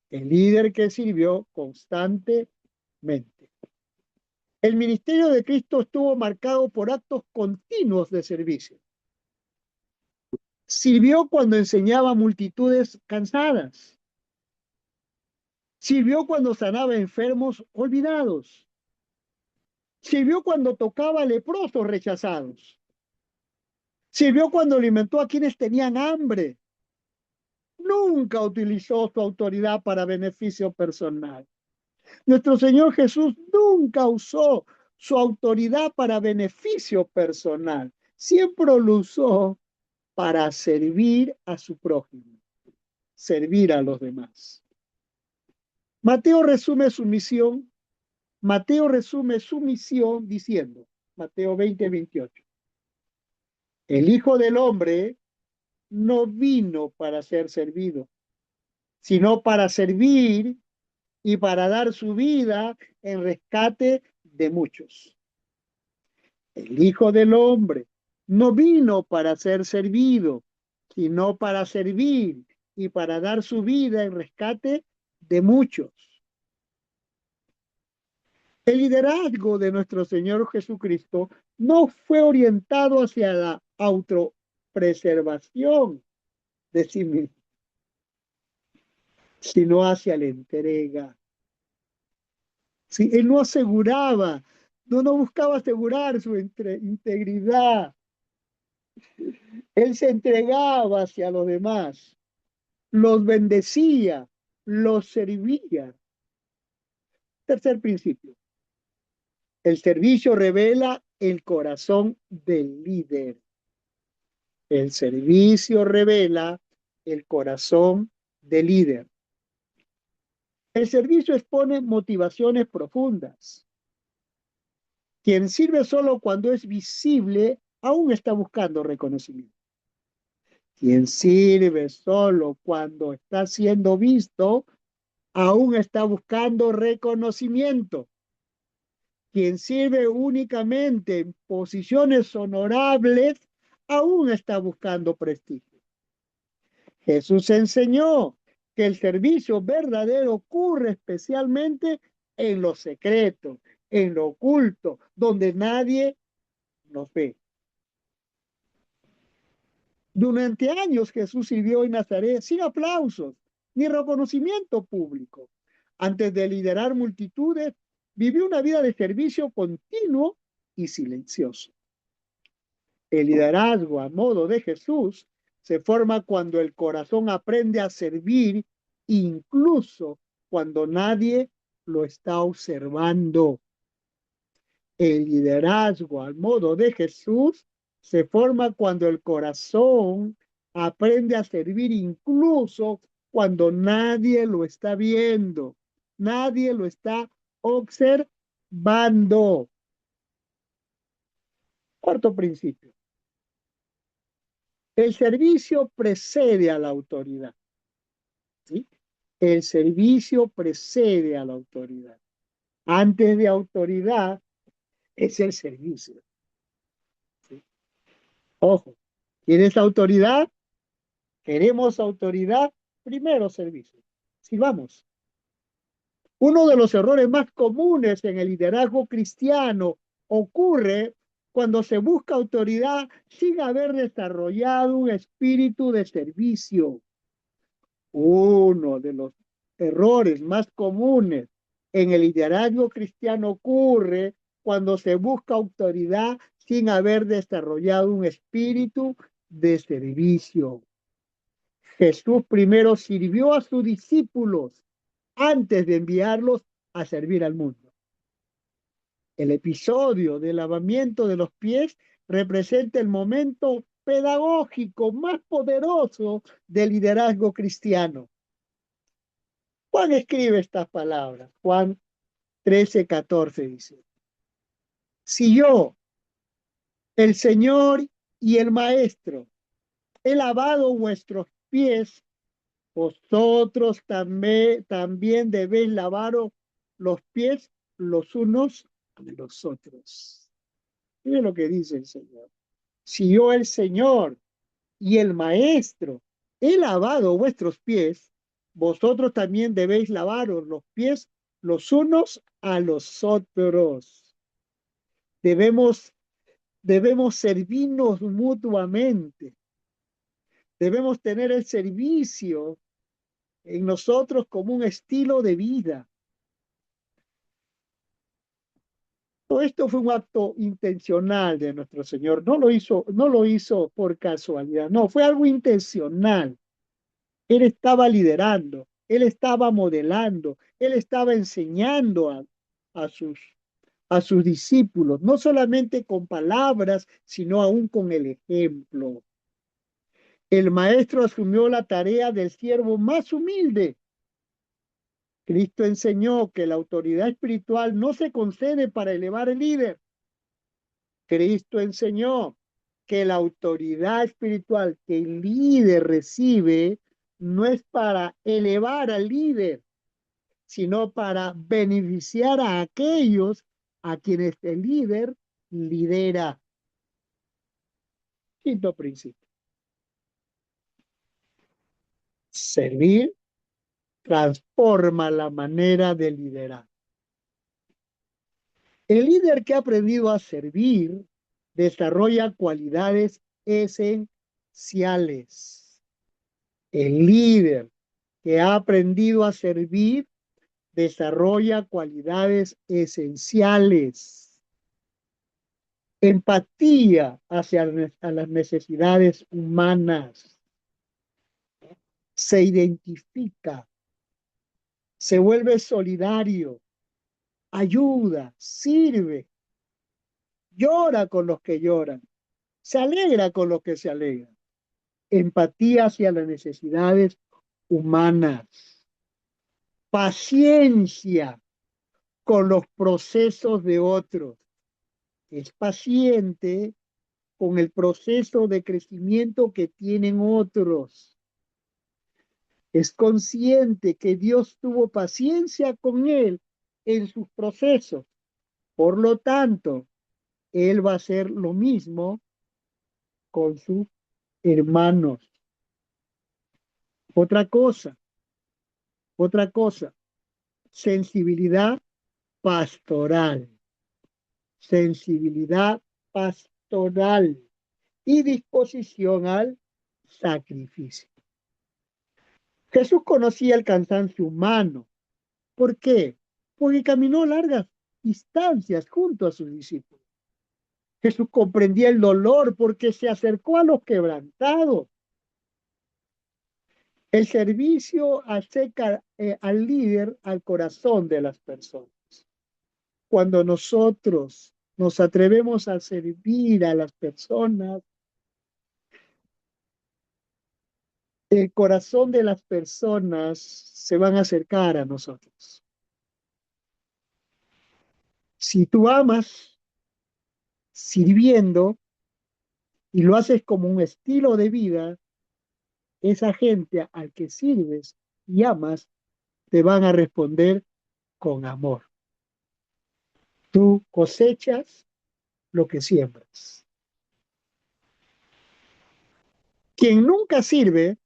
El líder que sirvió constantemente. El ministerio de Cristo estuvo marcado por actos continuos de servicio. Sirvió cuando enseñaba a multitudes cansadas. Sirvió cuando sanaba enfermos olvidados. Sirvió cuando tocaba a leprosos rechazados. Sirvió cuando alimentó a quienes tenían hambre. Nunca utilizó su autoridad para beneficio personal. Nuestro Señor Jesús nunca usó su autoridad para beneficio personal. Siempre lo usó para servir a su prójimo, servir a los demás. Mateo resume su misión diciendo, Mateo 20-28, el Hijo del Hombre no vino para ser servido, sino para servir y para dar su vida en rescate de muchos. El Hijo del Hombre no vino para ser servido, sino para servir y para dar su vida en rescate de muchos. El liderazgo de nuestro Señor Jesucristo no fue orientado hacia la preservación de sí mismo, sino hacia la entrega. Sí, él no aseguraba, no buscaba asegurar su integridad. Él se entregaba hacia los demás, los bendecía, los servía. Tercer principio, el servicio revela el corazón del líder. El servicio revela el corazón del líder. El servicio expone motivaciones profundas. Quien sirve solo cuando es visible, aún está buscando reconocimiento. Quien sirve solo cuando está siendo visto, aún está buscando reconocimiento. Quien sirve únicamente en posiciones honorables, aún está buscando prestigio. Jesús enseñó que el servicio verdadero ocurre especialmente en lo secreto, en lo oculto, donde nadie nos ve. Durante años Jesús sirvió en Nazaret sin aplausos ni reconocimiento público. Antes de liderar multitudes, vivió una vida de servicio continuo y silencioso. El liderazgo a modo de Jesús se forma cuando el corazón aprende a servir, incluso cuando nadie lo está observando. El liderazgo al modo de Jesús se forma cuando el corazón aprende a servir incluso cuando nadie lo está viendo, nadie lo está observando. Cuarto principio. El servicio precede a la autoridad. ¿Sí? El servicio precede a la autoridad. Antes de autoridad es el servicio. ¿Sí? Ojo, ¿quieres autoridad? Queremos autoridad, primero servicio. Sigamos. Uno de los errores más comunes en el liderazgo cristiano ocurre cuando se busca autoridad sin haber desarrollado un espíritu de servicio. Uno de los errores más comunes en el liderazgo cristiano ocurre cuando se busca autoridad sin haber desarrollado un espíritu de servicio. Jesús primero sirvió a sus discípulos antes de enviarlos a servir al mundo. El episodio del lavamiento de los pies representa el momento pedagógico más poderoso del liderazgo cristiano. Juan escribe estas palabras, Juan 13:14 dice, si yo, el Señor y el Maestro, he lavado vuestros pies, vosotros también debéis lavaros los pies los unos de los otros. Miren lo que dice el Señor. Si yo, el Señor y el Maestro, he lavado vuestros pies, vosotros también debéis lavaros los pies los unos a los otros. Debemos, debemos servirnos mutuamente. Debemos tener el servicio en nosotros como un estilo de vida. Todo esto fue un acto intencional de nuestro Señor. No lo hizo por casualidad. No, fue algo intencional. Él estaba liderando, él estaba modelando, él estaba enseñando a sus, a sus discípulos, no solamente con palabras, sino aún con el ejemplo. El maestro asumió la tarea del siervo más humilde. Cristo enseñó que la autoridad espiritual no se concede para elevar al líder. Cristo enseñó que la autoridad espiritual que el líder recibe no es para elevar al líder, sino para beneficiar a aquellos a quienes el líder lidera. Quinto principio. Servir transforma la manera de liderar. El líder que ha aprendido a servir desarrolla cualidades esenciales. esenciales. El líder que ha aprendido a servir desarrolla cualidades esenciales. Empatía hacia las necesidades humanas. Se identifica, se vuelve solidario, ayuda, sirve, llora con los que lloran, se alegra con los que se alegran. Empatía hacia las necesidades humanas. Paciencia con los procesos de otros. Es paciente con el proceso de crecimiento que tienen otros. Es consciente que Dios tuvo paciencia con él en sus procesos. Por lo tanto, él va a hacer lo mismo con sus hermanos. Otra cosa, otra cosa, sensibilidad pastoral. Sensibilidad pastoral y disposición al sacrificio. Jesús conocía el cansancio humano. ¿Por qué? Porque caminó largas distancias junto a sus discípulos. Jesús comprendía el dolor porque se acercó a los quebrantados. El servicio acerca al líder al corazón de las personas. Cuando nosotros nos atrevemos a servir a las personas, el corazón de las personas se van a acercar a nosotros. Si tú amas sirviendo y lo haces como un estilo de vida, esa gente al que sirves y amas te van a responder con amor. Tú cosechas lo que siembras. Quien nunca sirve,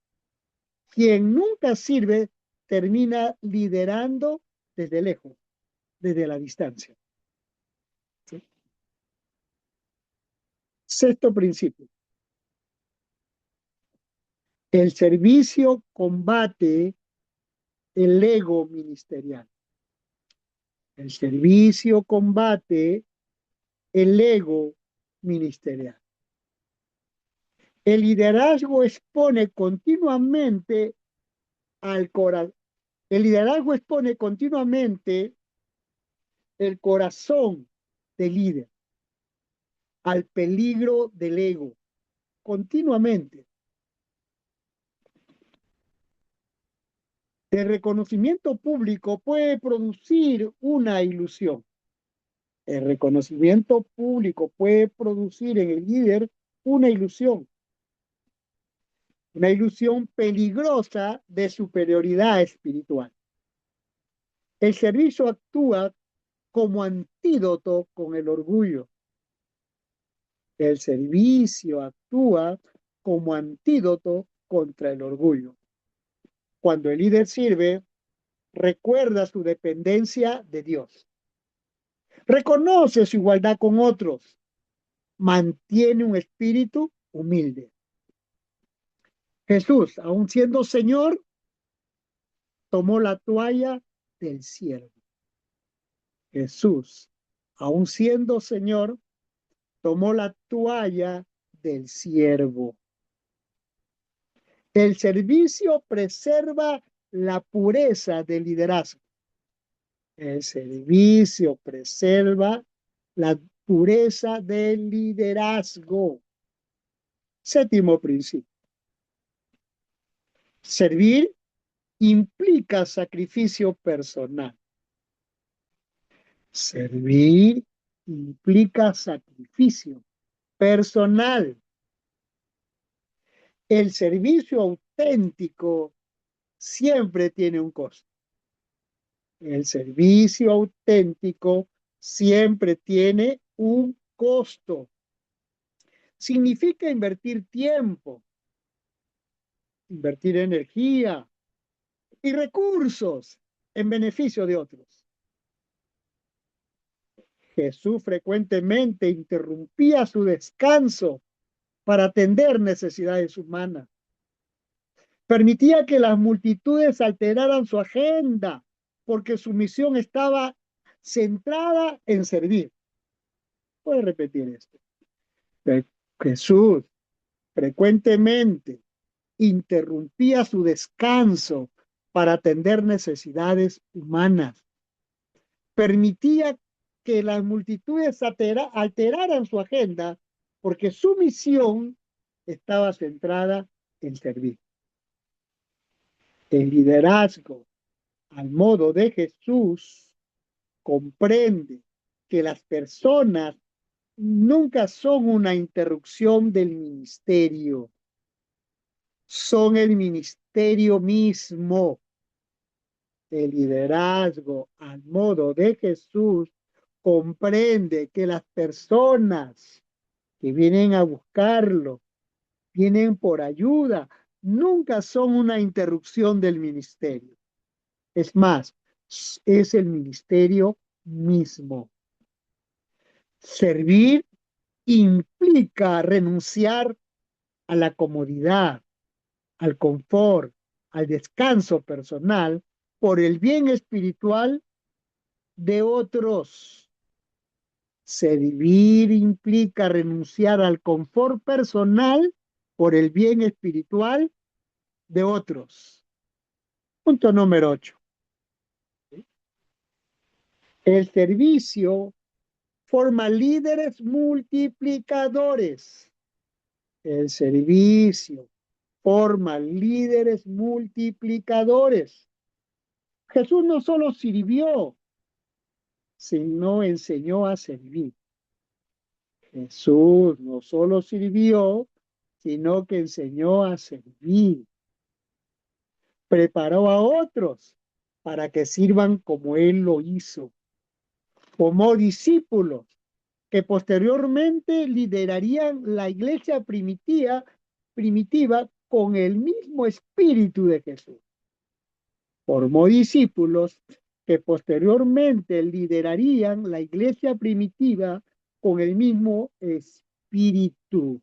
quien nunca sirve, termina liderando desde lejos, desde la distancia. ¿Sí? Sexto principio. El servicio combate el ego ministerial. El servicio combate el ego ministerial. El liderazgo expone continuamente al corazón. El liderazgo expone continuamente el corazón del líder al peligro del ego. Continuamente. El reconocimiento público puede producir una ilusión. El reconocimiento público puede producir en el líder una ilusión peligrosa de superioridad espiritual. El servicio actúa como antídoto con el orgullo. El servicio actúa como antídoto contra el orgullo. Cuando el líder sirve, recuerda su dependencia de Dios. Reconoce su igualdad con otros. Mantiene un espíritu humilde. Jesús, aun siendo Señor, tomó la toalla del siervo. Jesús, aun siendo Señor, tomó la toalla del siervo. El servicio preserva la pureza del liderazgo. El servicio preserva la pureza del liderazgo. Séptimo principio. Servir implica sacrificio personal. Servir implica sacrificio personal. El servicio auténtico siempre tiene un costo. El servicio auténtico siempre tiene un costo. Significa invertir tiempo, invertir energía y recursos en beneficio de otros. Jesús frecuentemente interrumpía su descanso para atender necesidades humanas. Permitía que las multitudes alteraran su agenda porque su misión estaba centrada en servir. Puedes repetir esto. Jesús frecuentemente interrumpía su descanso para atender necesidades humanas. Permitía que las multitudes alteraran su agenda porque su misión estaba centrada en servir. El liderazgo al modo de Jesús comprende que las personas nunca son una interrupción del ministerio, son el ministerio mismo. El liderazgo al modo de Jesús comprende que las personas que vienen a buscarlo, vienen por ayuda, nunca son una interrupción del ministerio. Es más, es el ministerio mismo. Servir implica renunciar a la comodidad, al confort, al descanso personal por el bien espiritual de otros. Servir implica renunciar al confort personal por el bien espiritual de otros. Punto número 8. El servicio forma líderes multiplicadores. El servicio forma líderes multiplicadores. Jesús no solo sirvió, sino enseñó a servir. Jesús no solo sirvió, sino que enseñó a servir. Preparó a otros para que sirvan como Él lo hizo. Formó discípulos que posteriormente liderarían la iglesia primitiva con el mismo espíritu de Jesús. Formó discípulos que posteriormente liderarían la iglesia primitiva con el mismo espíritu.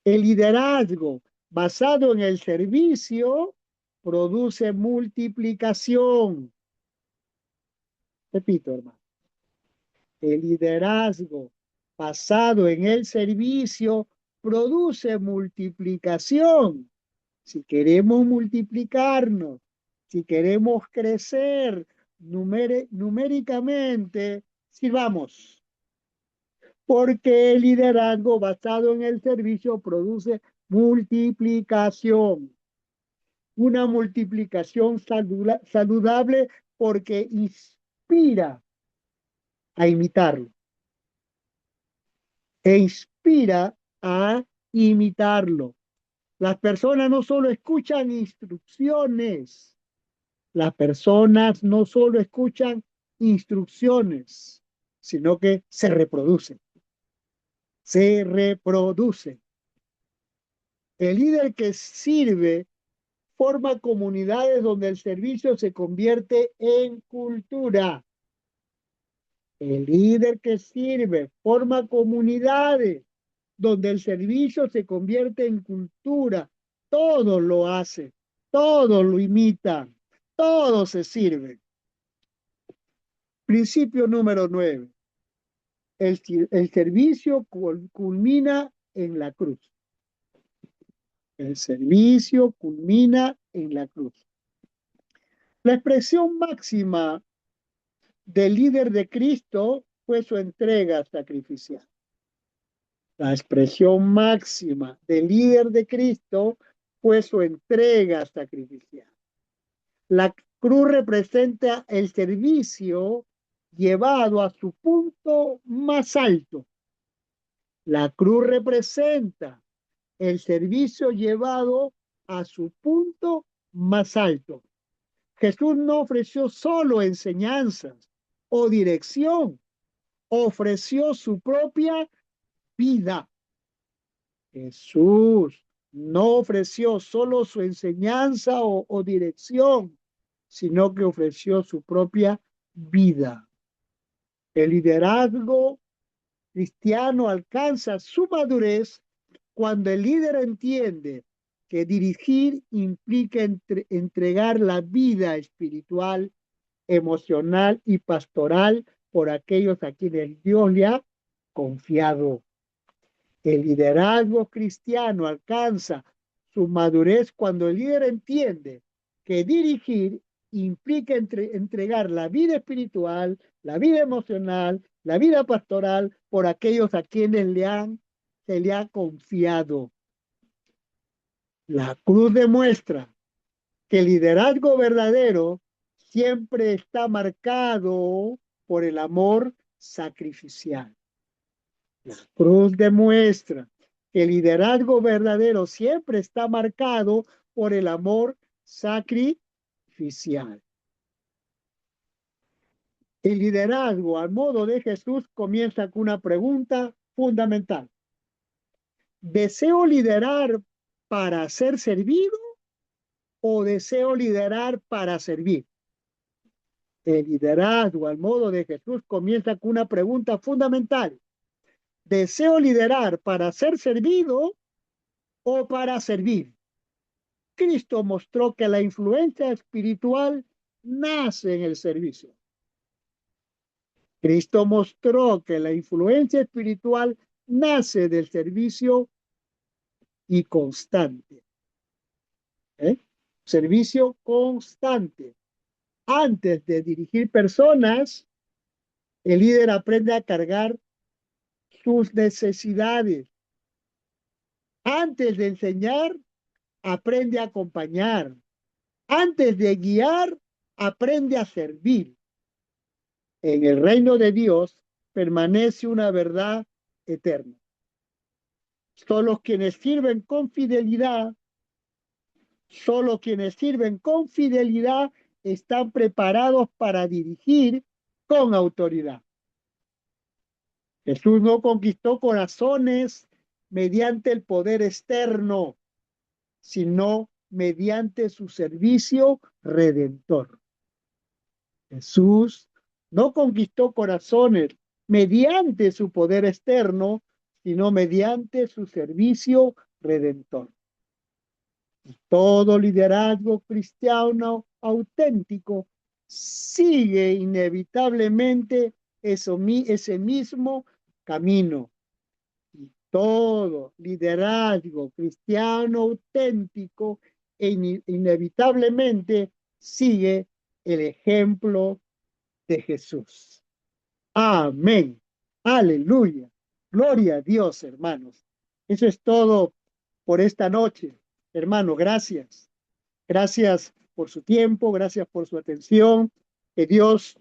El liderazgo basado en el servicio produce multiplicación. Repito, hermano. El liderazgo basado en el servicio produce multiplicación. Si queremos multiplicarnos, si queremos crecer numéricamente, sirvamos. Porque el liderazgo basado en el servicio produce multiplicación. Una multiplicación saludable porque inspira a imitarlo. E inspira a imitarlo. Las personas no solo escuchan instrucciones, las personas no solo escuchan instrucciones, sino que se reproducen. Se reproducen. El líder que sirve forma comunidades donde el servicio se convierte en cultura. El líder que sirve forma comunidades donde el servicio se convierte en cultura. Todos lo hacen, todos lo imitan, todos se sirven. Principio número 9. El servicio culmina en la cruz. El servicio culmina en la cruz. La expresión máxima del líder de Cristo fue su entrega sacrificial. La expresión máxima del líder de Cristo fue su entrega sacrificial. La cruz representa el servicio llevado a su punto más alto. La cruz representa el servicio llevado a su punto más alto. Jesús no ofreció solo enseñanzas o dirección, ofreció su propia vida. Jesús no ofreció solo su enseñanza o dirección, sino que ofreció su propia vida. El liderazgo cristiano alcanza su madurez cuando el líder entiende que dirigir implica entregar la vida espiritual, emocional y pastoral por aquellos a quienes Dios le ha confiado. El liderazgo cristiano alcanza su madurez cuando el líder entiende que dirigir implica entregar la vida espiritual, la vida emocional, la vida pastoral por aquellos a quienes se le ha confiado. La cruz demuestra que el liderazgo verdadero siempre está marcado por el amor sacrificial. La cruz demuestra que el liderazgo verdadero siempre está marcado por el amor sacrificial. El liderazgo al modo de Jesús comienza con una pregunta fundamental. ¿Deseo liderar para ser servido o deseo liderar para servir? El liderazgo al modo de Jesús comienza con una pregunta fundamental. ¿Deseo liderar para ser servido o para servir? Cristo mostró que la influencia espiritual nace en el servicio. Cristo mostró que la influencia espiritual nace del servicio y constante. Servicio constante. Antes de dirigir personas, el líder aprende a cargar sus necesidades. Antes de enseñar, aprende a acompañar. Antes de guiar, aprende a servir. En el reino de Dios permanece una verdad eterna. Solo quienes sirven con fidelidad, solo quienes sirven con fidelidad están preparados para dirigir con autoridad. Jesús no conquistó corazones mediante el poder externo, sino mediante su servicio redentor. Jesús no conquistó corazones mediante su poder externo, sino mediante su servicio redentor. Todo liderazgo cristiano auténtico sigue inevitablemente ese mismo camino. Y todo liderazgo cristiano auténtico inevitablemente sigue el ejemplo de Jesús. Amén. Aleluya. Gloria a Dios, hermanos. Eso es todo por esta noche. Hermano, gracias. Gracias por su tiempo, gracias por su atención. Que Dios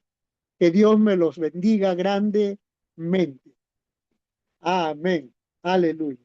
me los bendiga grandemente. Amén. Aleluya.